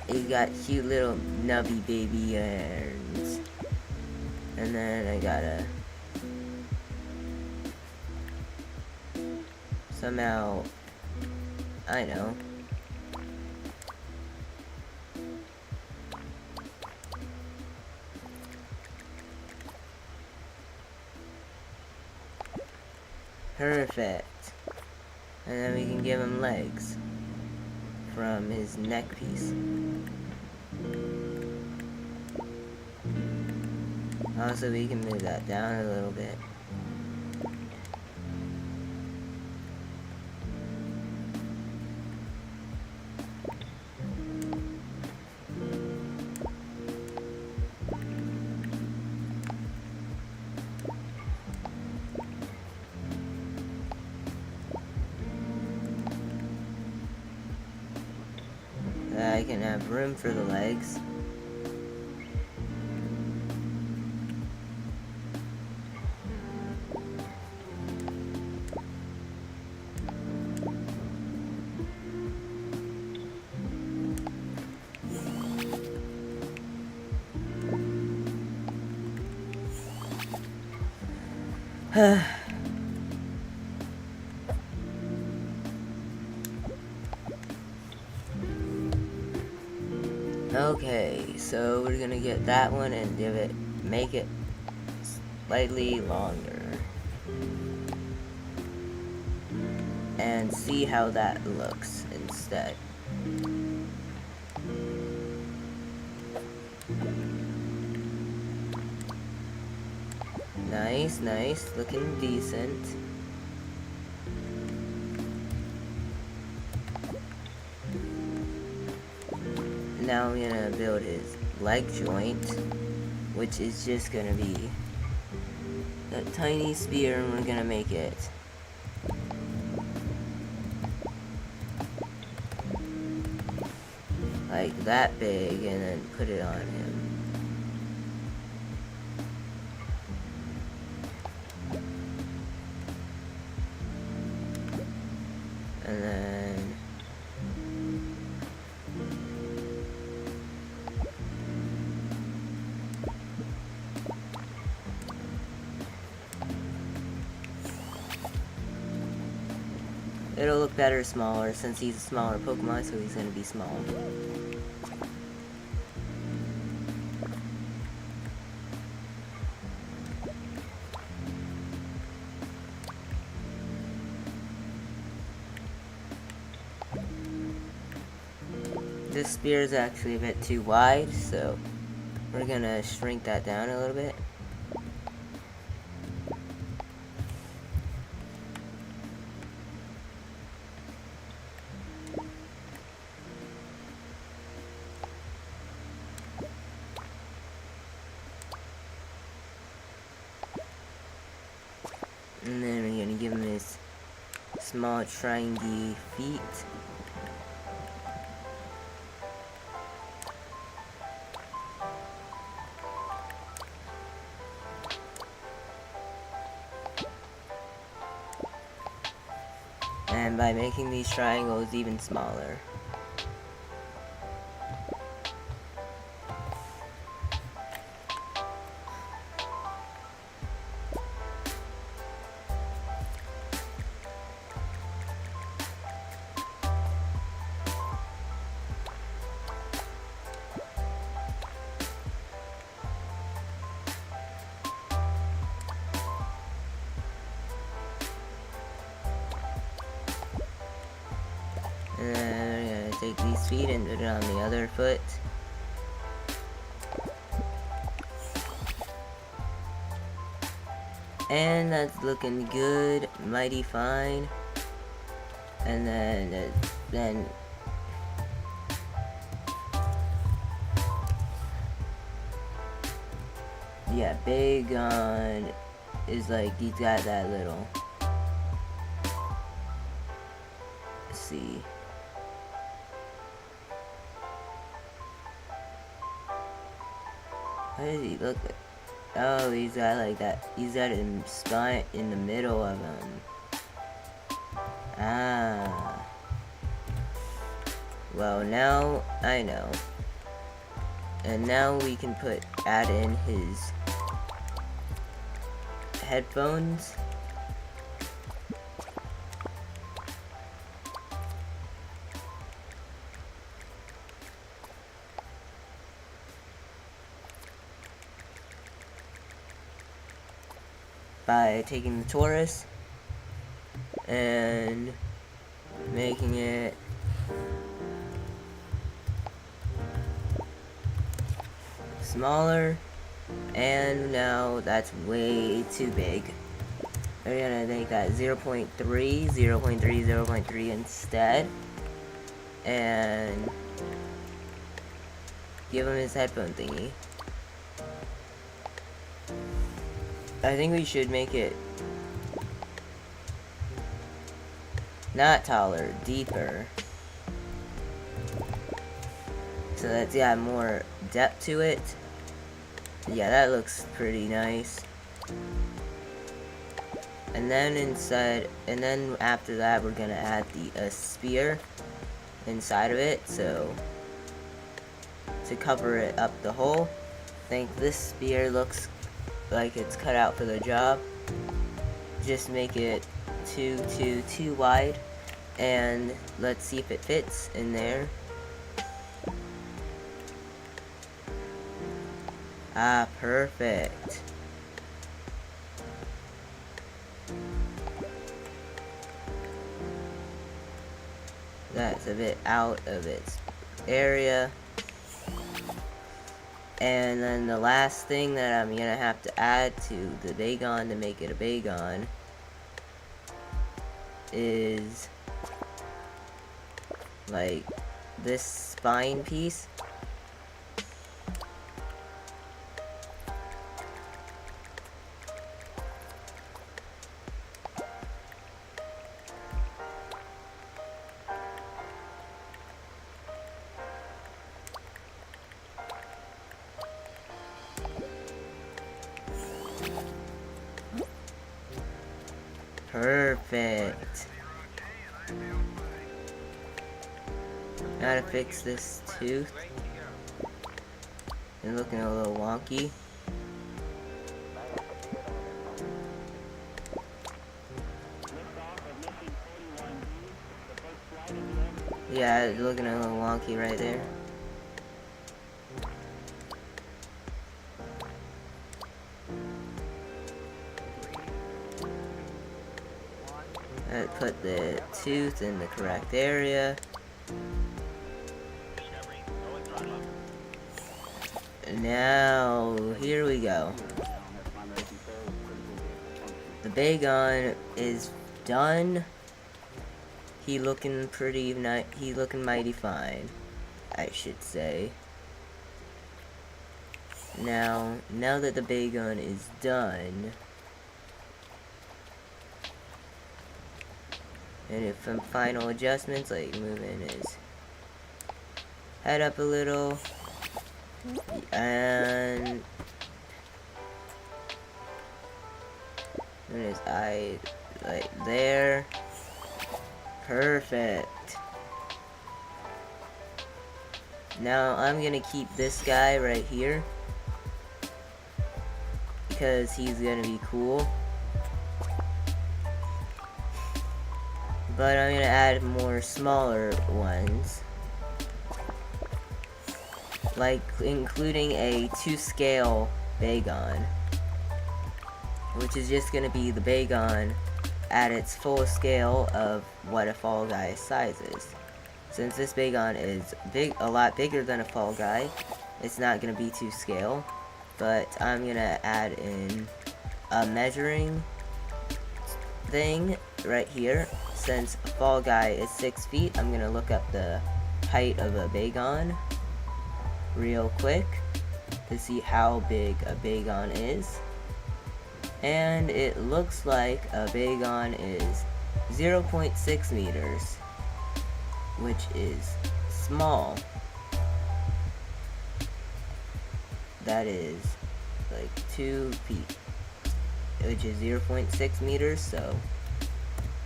he's got cute little nubby baby ears. And then I gotta somehow, I know, perfect. And then we can give him legs from his neck piece. Also, we can move that down a little bit. I can have room for the legs. Okay, so we're gonna get that one and make it slightly longer. And see how that looks instead. Nice, nice, looking decent. Now I'm gonna build his leg joint, which is just gonna be a tiny spear, and we're gonna make it like that big and then put it on him. And then it'll look better smaller since he's a smaller Pokemon, so he's gonna be small. This spear is actually a bit too wide, so we're gonna shrink that down a little bit. And then we're gonna give him his small triangy feet. And by making these triangles even smaller. And then we're gonna take these feet and put it on the other foot. And that's looking good, mighty fine. And then yeah, Bagon is like, he's got that little, let's see. What does he look like? Oh, he's got like that. He's got a spine in the middle of him. Ah. Well, now I know. And now we can add in his headphones. By taking the Taurus and making it smaller, and now that's way too big. We're gonna make that 0.3, 0.3, 0.3 instead, and give him his headphone thingy. I think we should make it not taller, deeper. So that's got more depth to it. Yeah, that looks pretty nice. And then after that, we're gonna add the spear inside of it, so to cover it up the hole. I think this spear looks like it's cut out for the job. Just make it too wide, and let's see if it fits in there. Ah, perfect. That's a bit out of its area. And then the last thing that I'm gonna have to add to the Bagon to make it a Bagon is like this spine piece. Perfect. Now to fix this tooth. It's looking a little wonky. Yeah, it's looking a little wonky right there. Put the tooth in the correct area. Now, here we go. The Bagon is done. He looking mighty fine, I should say. Now that the Bagon is done, and if some final adjustments, like moving his head up a little, and his eye like there. Perfect. Now I'm gonna keep this guy right here because he's gonna be cool. But I'm gonna add more smaller ones, like including a 2-scale Bagon, which is just gonna be the Bagon at its full scale of what a Fall Guy size is. Since this Bagon is a lot bigger than a Fall Guy, it's not gonna be 2-scale, but I'm gonna add in a measuring thing right here. Since a Fall Guy is 6 feet, I'm gonna look up the height of a Bagon real quick to see how big a Bagon is. And it looks like a Bagon is 0.6 meters, which is small. That is like 2 feet, which is 0.6 meters, so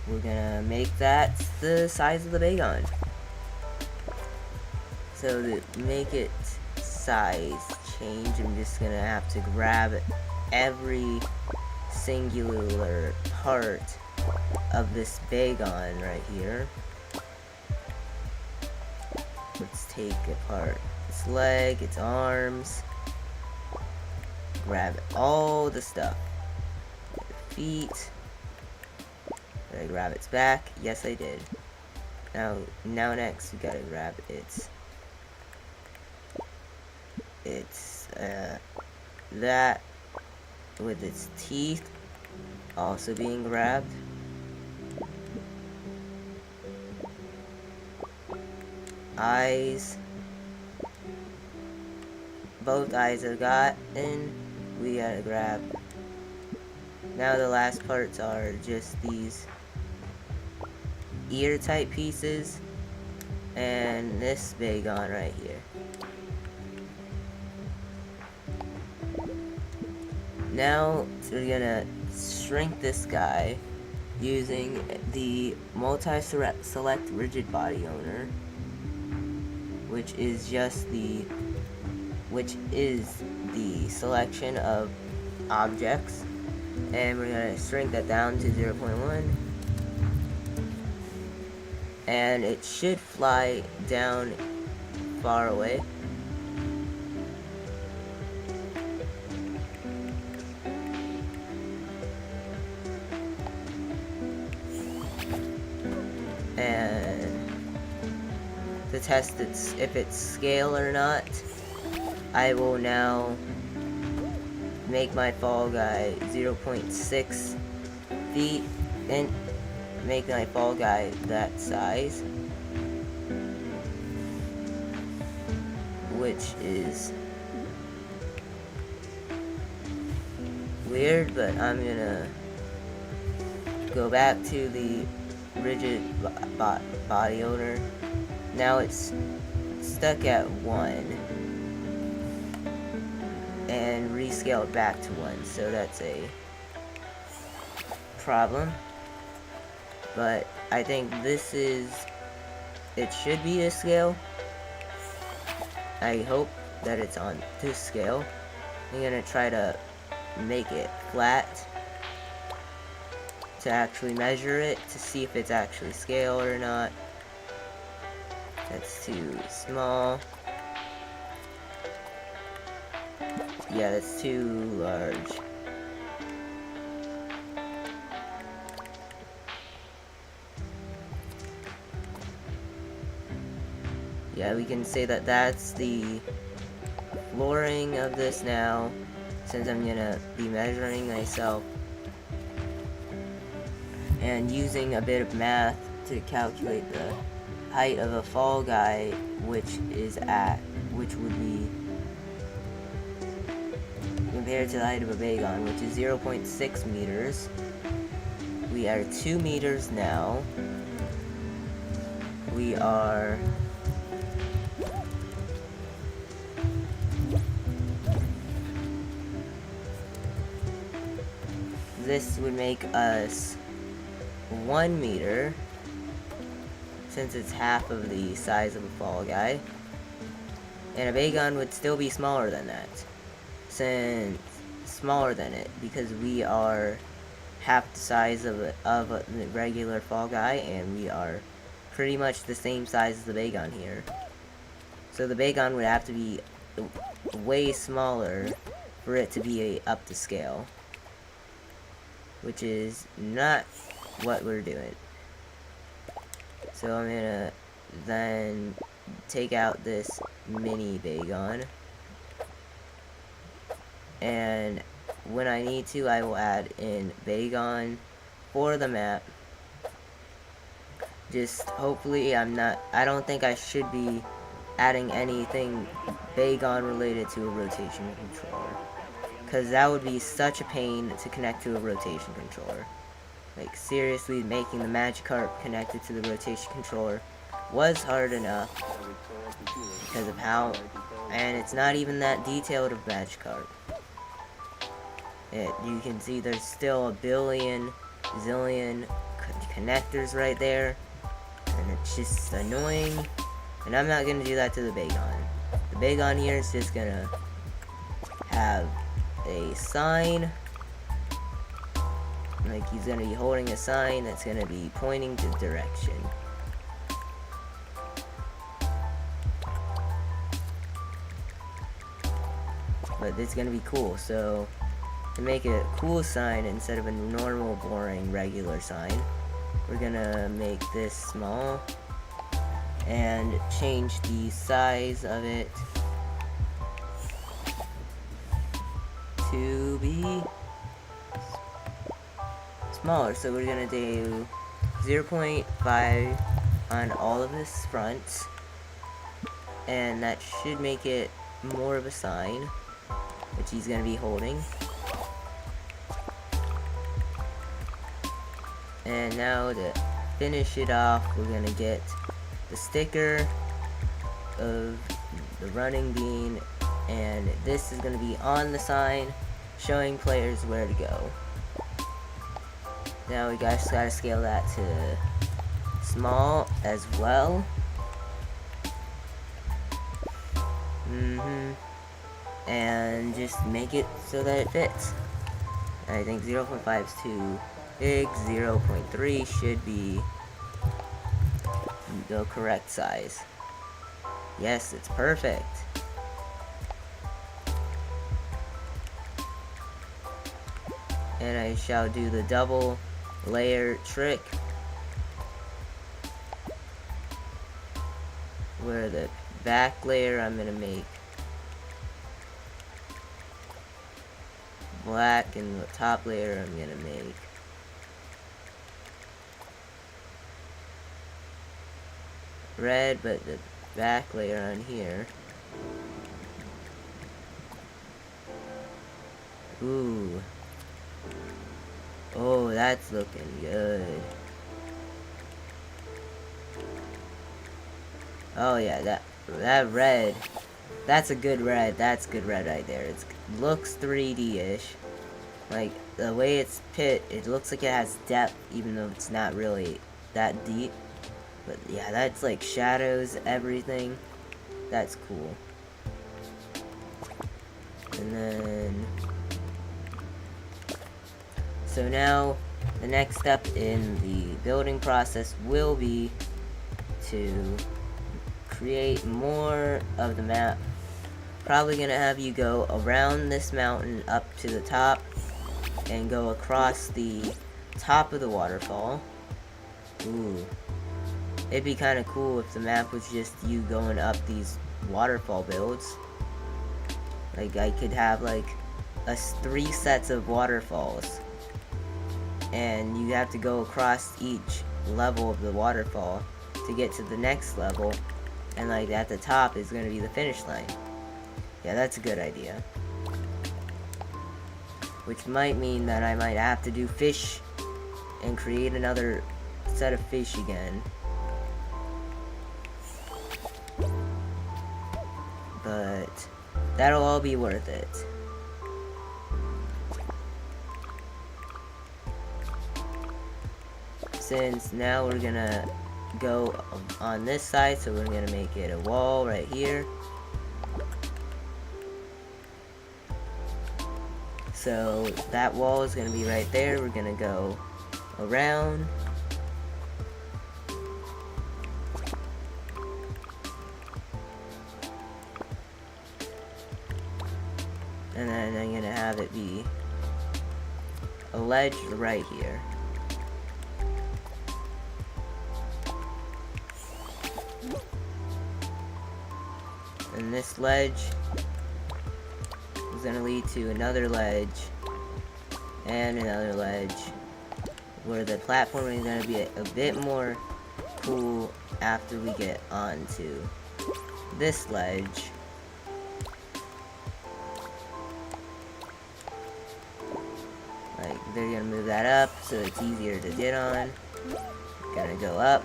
we're gonna make that the size of the Bagon. So to make it size change, I'm just gonna have to grab every singular part of this Bagon right here. Let's take apart its leg, its arms, grab all the stuff. The feet. Did I grab its back? Yes, I did. Now next we gotta grab its that with its teeth also being grabbed. Eyes. Both eyes are gotten. We gotta grab. Now the last parts are just these ear type pieces and this Bagon right here. Now we're gonna shrink this guy using the multi-select rigid body owner, which is the selection of objects, and we're gonna shrink that down to 0.1, and it should fly down far away. And to test if it's scale or not, I will now make my fall guy 0.6 feet and make my fall guy that size, which is weird, but I'm gonna go back to the rigid body owner. Now it's stuck at 1 and rescaled back to 1, so that's a problem. But I think it should be to scale. I hope that it's on this scale. I'm gonna try to make it flat to actually measure it to see if it's actually scaled or not. That's too small. Yeah, that's too large. Yeah, we can say that that's the flooring of this now, since I'm gonna be measuring myself and using a bit of math to calculate the height of a fall guy, which would be compared to the height of a Bagon, which is 0.6 meters. We are 2 meters now. We are this would make us 1 meter, since it's half of the size of a fall guy. And a Bagon would still be smaller than that. Smaller than it, because we are half the size of a regular fall guy, and we are pretty much the same size as the Bagon here. So the Bagon would have to be way smaller for it to be up to scale, which is not what we're doing. So I'm gonna then take out this mini Bagon, and when I need to, I will add in Bagon for the map. Just hopefully I don't think I should be adding anything Bagon related to a rotation controller, because that would be such a pain to connect to a rotation controller. Like, seriously, making the Magikarp connected to the rotation controller was hard enough because of how, and it's not even that detailed of Magikarp. You can see there's still a billion, zillion connectors right there, and it's just annoying, and I'm not gonna do that to the Bagon. The Bagon here is just gonna have a sign. Like, he's gonna be holding a sign that's gonna be pointing to direction. But it's gonna be cool, so to make it a cool sign instead of a normal, boring, regular sign, we're gonna make this small and change the size of it to be smaller. So we're gonna do 0.5 on all of this front, and that should make it more of a sign, which he's gonna be holding. And now to finish it off, we're gonna get the sticker of the running bean, and this is gonna be on the sign, showing players where to go. Now we guys gotta scale that to small as well. And just make it so that it fits. I think 0.5 is too big. 0.3 should be the correct size. Yes, it's perfect. And I shall do the double layer trick, where the back layer I'm gonna make black and the top layer I'm gonna make red, but the back layer on here, ooh, oh, that's looking good. Oh yeah, that red, that's a good red. That's good red right there. It looks 3D-ish. Like, the way it's pit, it looks like it has depth, even though it's not really that deep. But yeah, that's like shadows, everything. That's cool. And then, so now the next step in the building process will be to create more of the map. Probably gonna have you go around this mountain up to the top and go across the top of the waterfall. Ooh. It'd be kind of cool if the map was just you going up these waterfall builds. Like, I could have like 3 sets of waterfalls, and you have to go across each level of the waterfall to get to the next level, and like at the top is going to be the finish line. Yeah, that's a good idea. Which might mean that I might have to do fish and create another set of fish again. But that'll all be worth it. Since now we're gonna go on this side, so we're gonna make it a wall right here. So that wall is gonna be right there. We're gonna go around. And then I'm gonna have it be a ledge right here. And this ledge is gonna lead to another ledge and another ledge, where the platform is gonna be a bit more cool after we get onto this ledge. Like, they're gonna move that up so it's easier to get on. Gonna go up.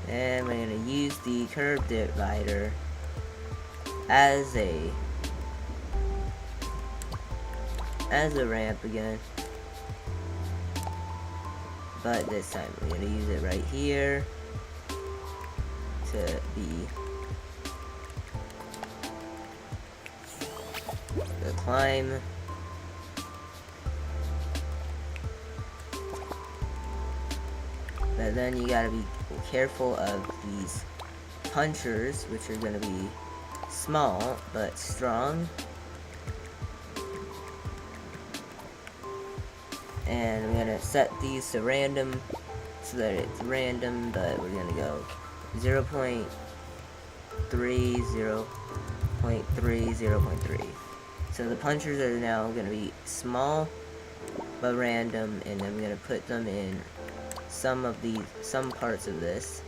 And we're gonna use the curb divider as a ramp again. But this time we're gonna use it right here to be the climb. But then you gotta be careful of these punchers, which are gonna be small but strong. And I'm gonna set these to random so that it's random, but we're gonna go 0.3, 0.3, 0.3. So the punchers are now gonna be small but random, and I'm gonna put them in some parts of this.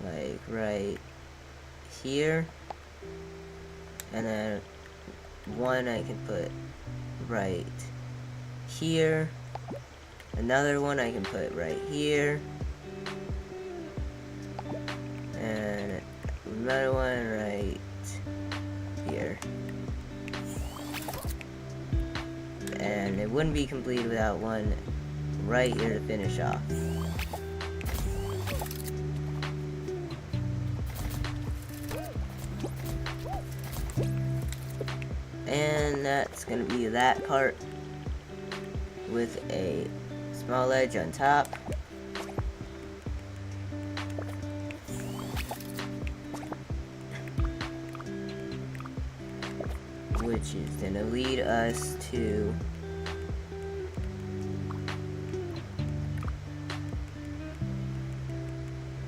Like right here. And then one I can put right here. Another one I can put right here. And another one right here. And it wouldn't be complete without one right here to finish off. And that's gonna be that part with a small edge on top. Which is gonna lead us to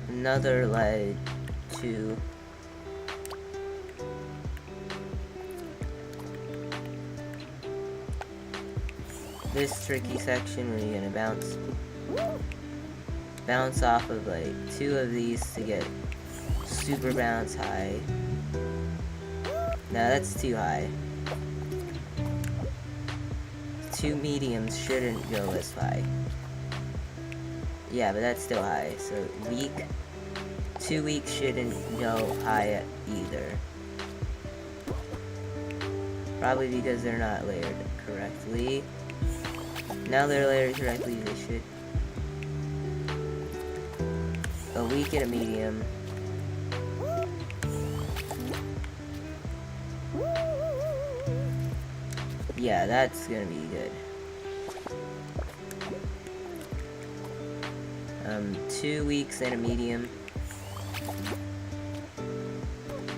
another ledge to this tricky section where you're gonna bounce off of like 2 of these to get super bounce high. Now that's too high. 2 mediums shouldn't go as high. Yeah, but that's still high. So weak. 2 weak shouldn't go high either. Probably because they're not layered correctly. Now they're layered correctly, they should. A weak and a medium. Yeah, that's gonna be good. 2 weaks and a medium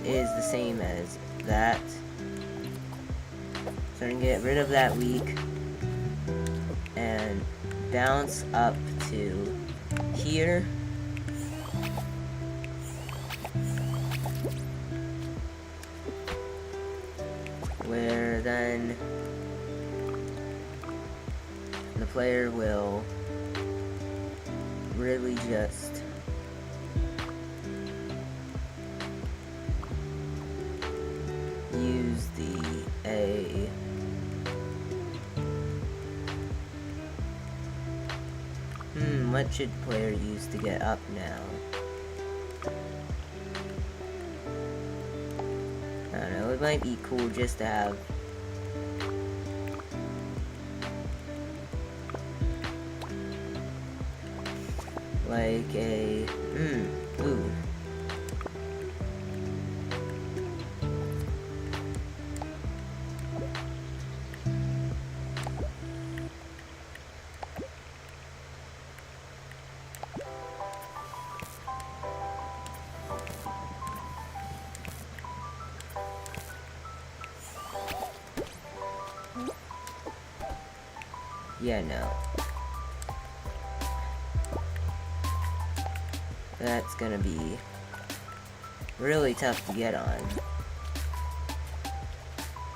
is the same as that. So I'm gonna get rid of that weak and bounce up to here. Where then the player will really just use the A what should the player use to get up now? I don't know, it might be cool just to have like a ooh. Yeah, no. That's gonna be really tough to get on.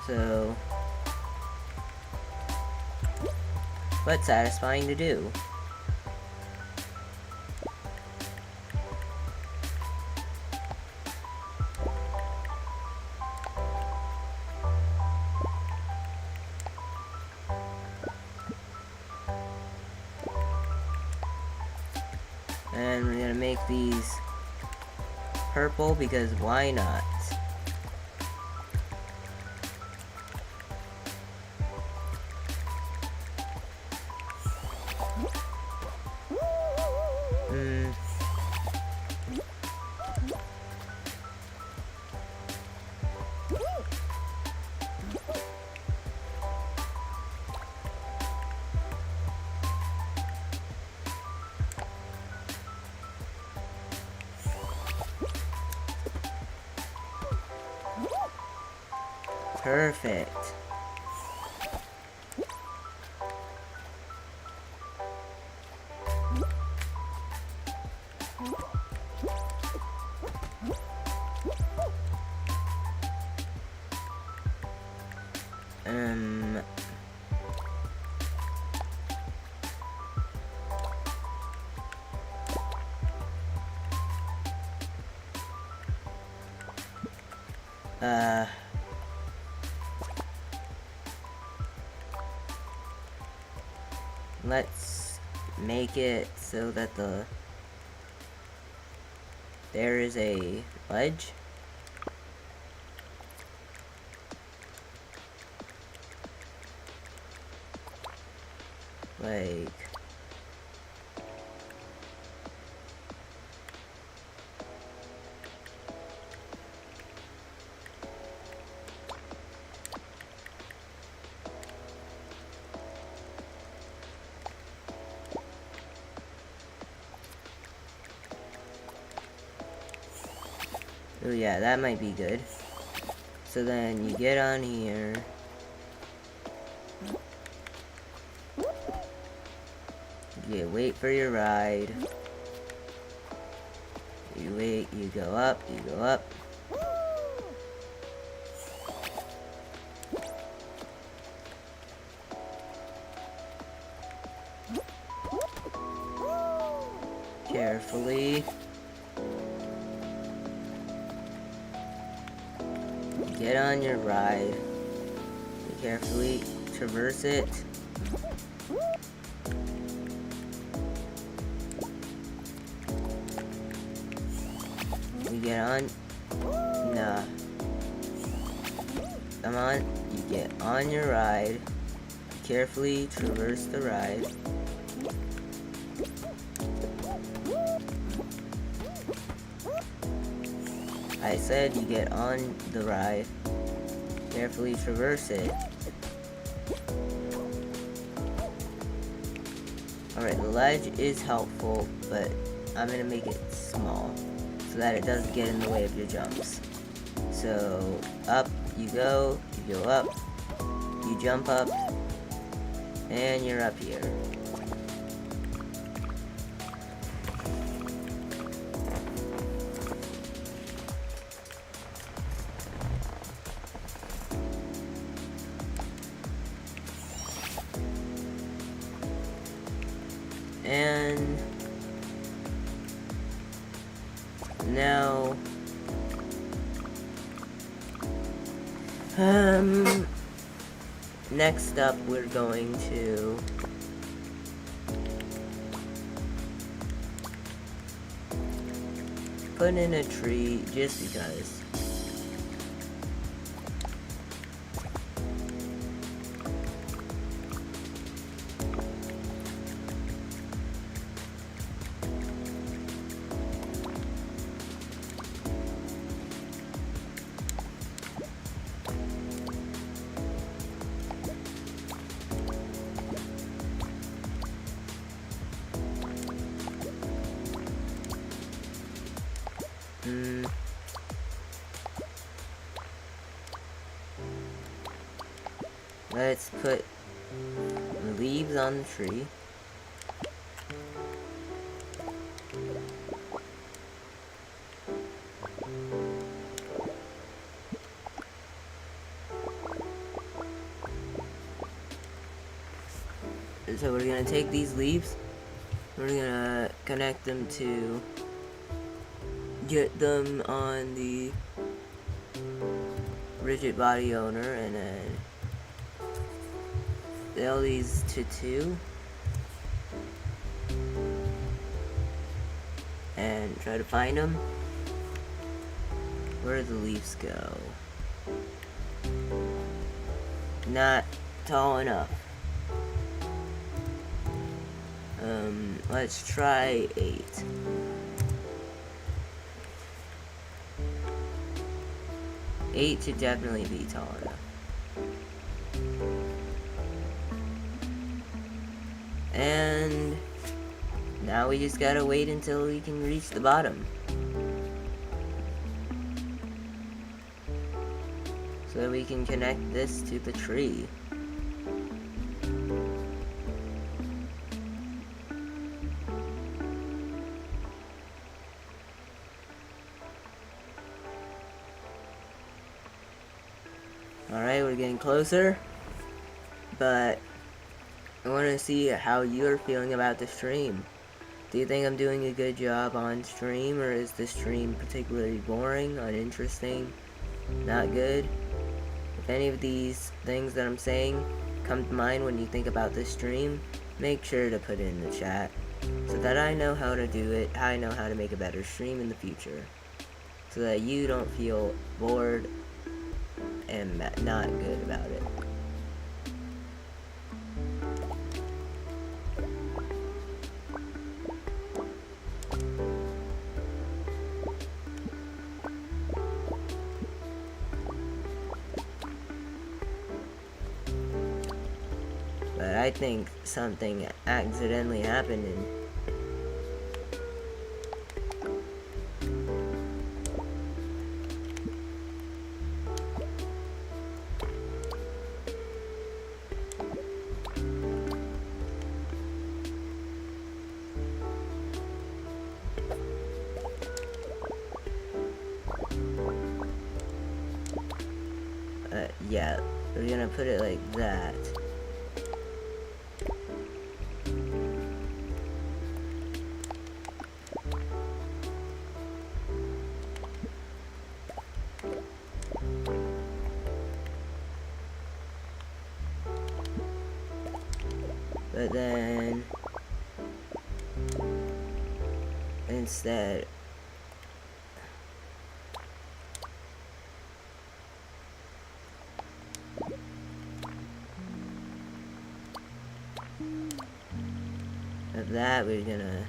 So, but satisfying to do. And we're gonna make these purple because why not? Perfect. let's make it so that there is a ledge. Like, oh yeah, that might be good. So then you get on here. You wait for your ride. You wait, you go up, you go up. Carefully. Get on your ride. You carefully traverse it. You get on. Nah. Come on. You get on your ride. Carefully traverse the ride. I said you get on the ride. Carefully traverse it. Alright, the ledge is helpful, but I'm gonna make it small so that it doesn't get in the way of your jumps. So, up you go up, you jump up, and you're up here. And now, next up we're going to put in a tree just because. Let's put leaves on the tree. So we're gonna take these leaves, we're gonna connect them to get them on the rigid body owner, and then nail these to 2 and try to find them. Where do the leaves go? Not tall enough. Let's try 8. Eight should definitely be tall enough. And now we just gotta wait until we can reach the bottom, so that we can connect this to the tree. Alright, we're getting closer, but I want to see how you're feeling about the stream. Do you think I'm doing a good job on stream, or is the stream particularly boring, uninteresting, not good? If any of these things that I'm saying come to mind when you think about this stream, make sure to put it in the chat so that I know how to do it, I know how to make a better stream in the future, so that you don't feel bored and not good about it. But I think something accidentally happened and yeah, we're gonna put it like that. But then instead of that, we're gonna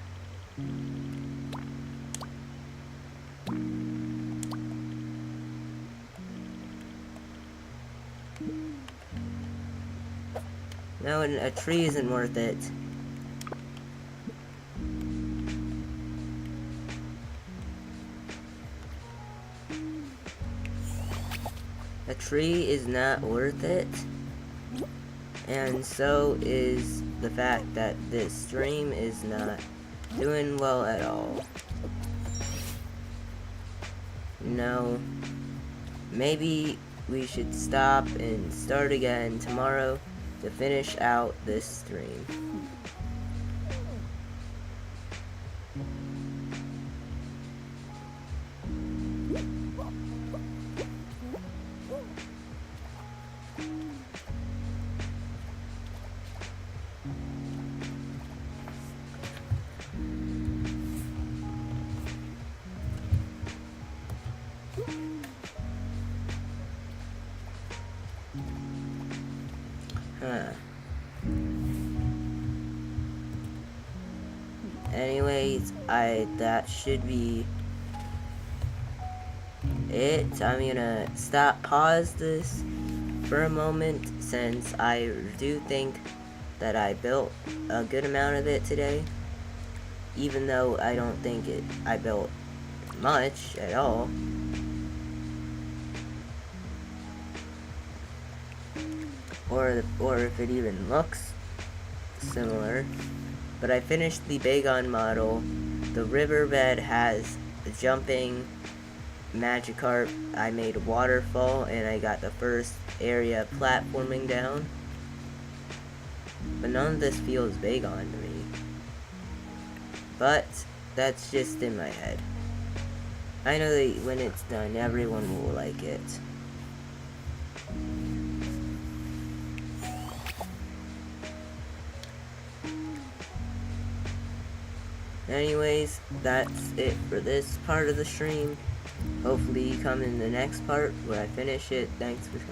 no, a tree isn't worth it. A tree is not worth it, and so is the fact that this stream is not doing well at all. No, maybe we should stop and start again tomorrow to finish out this stream. Anyways, that should be it. I'm gonna pause this for a moment, since I do think that I built a good amount of it today, even though I don't think I built much at all. Or if it even looks similar. But I finished the Bagon model. The riverbed has the jumping Magikarp. I made a waterfall, and I got the first area platforming down. But none of this feels Bagon to me. But that's just in my head. I know that when it's done, everyone will like it. Anyways, that's it for this part of the stream. Hopefully you come in the next part where I finish it. Thanks for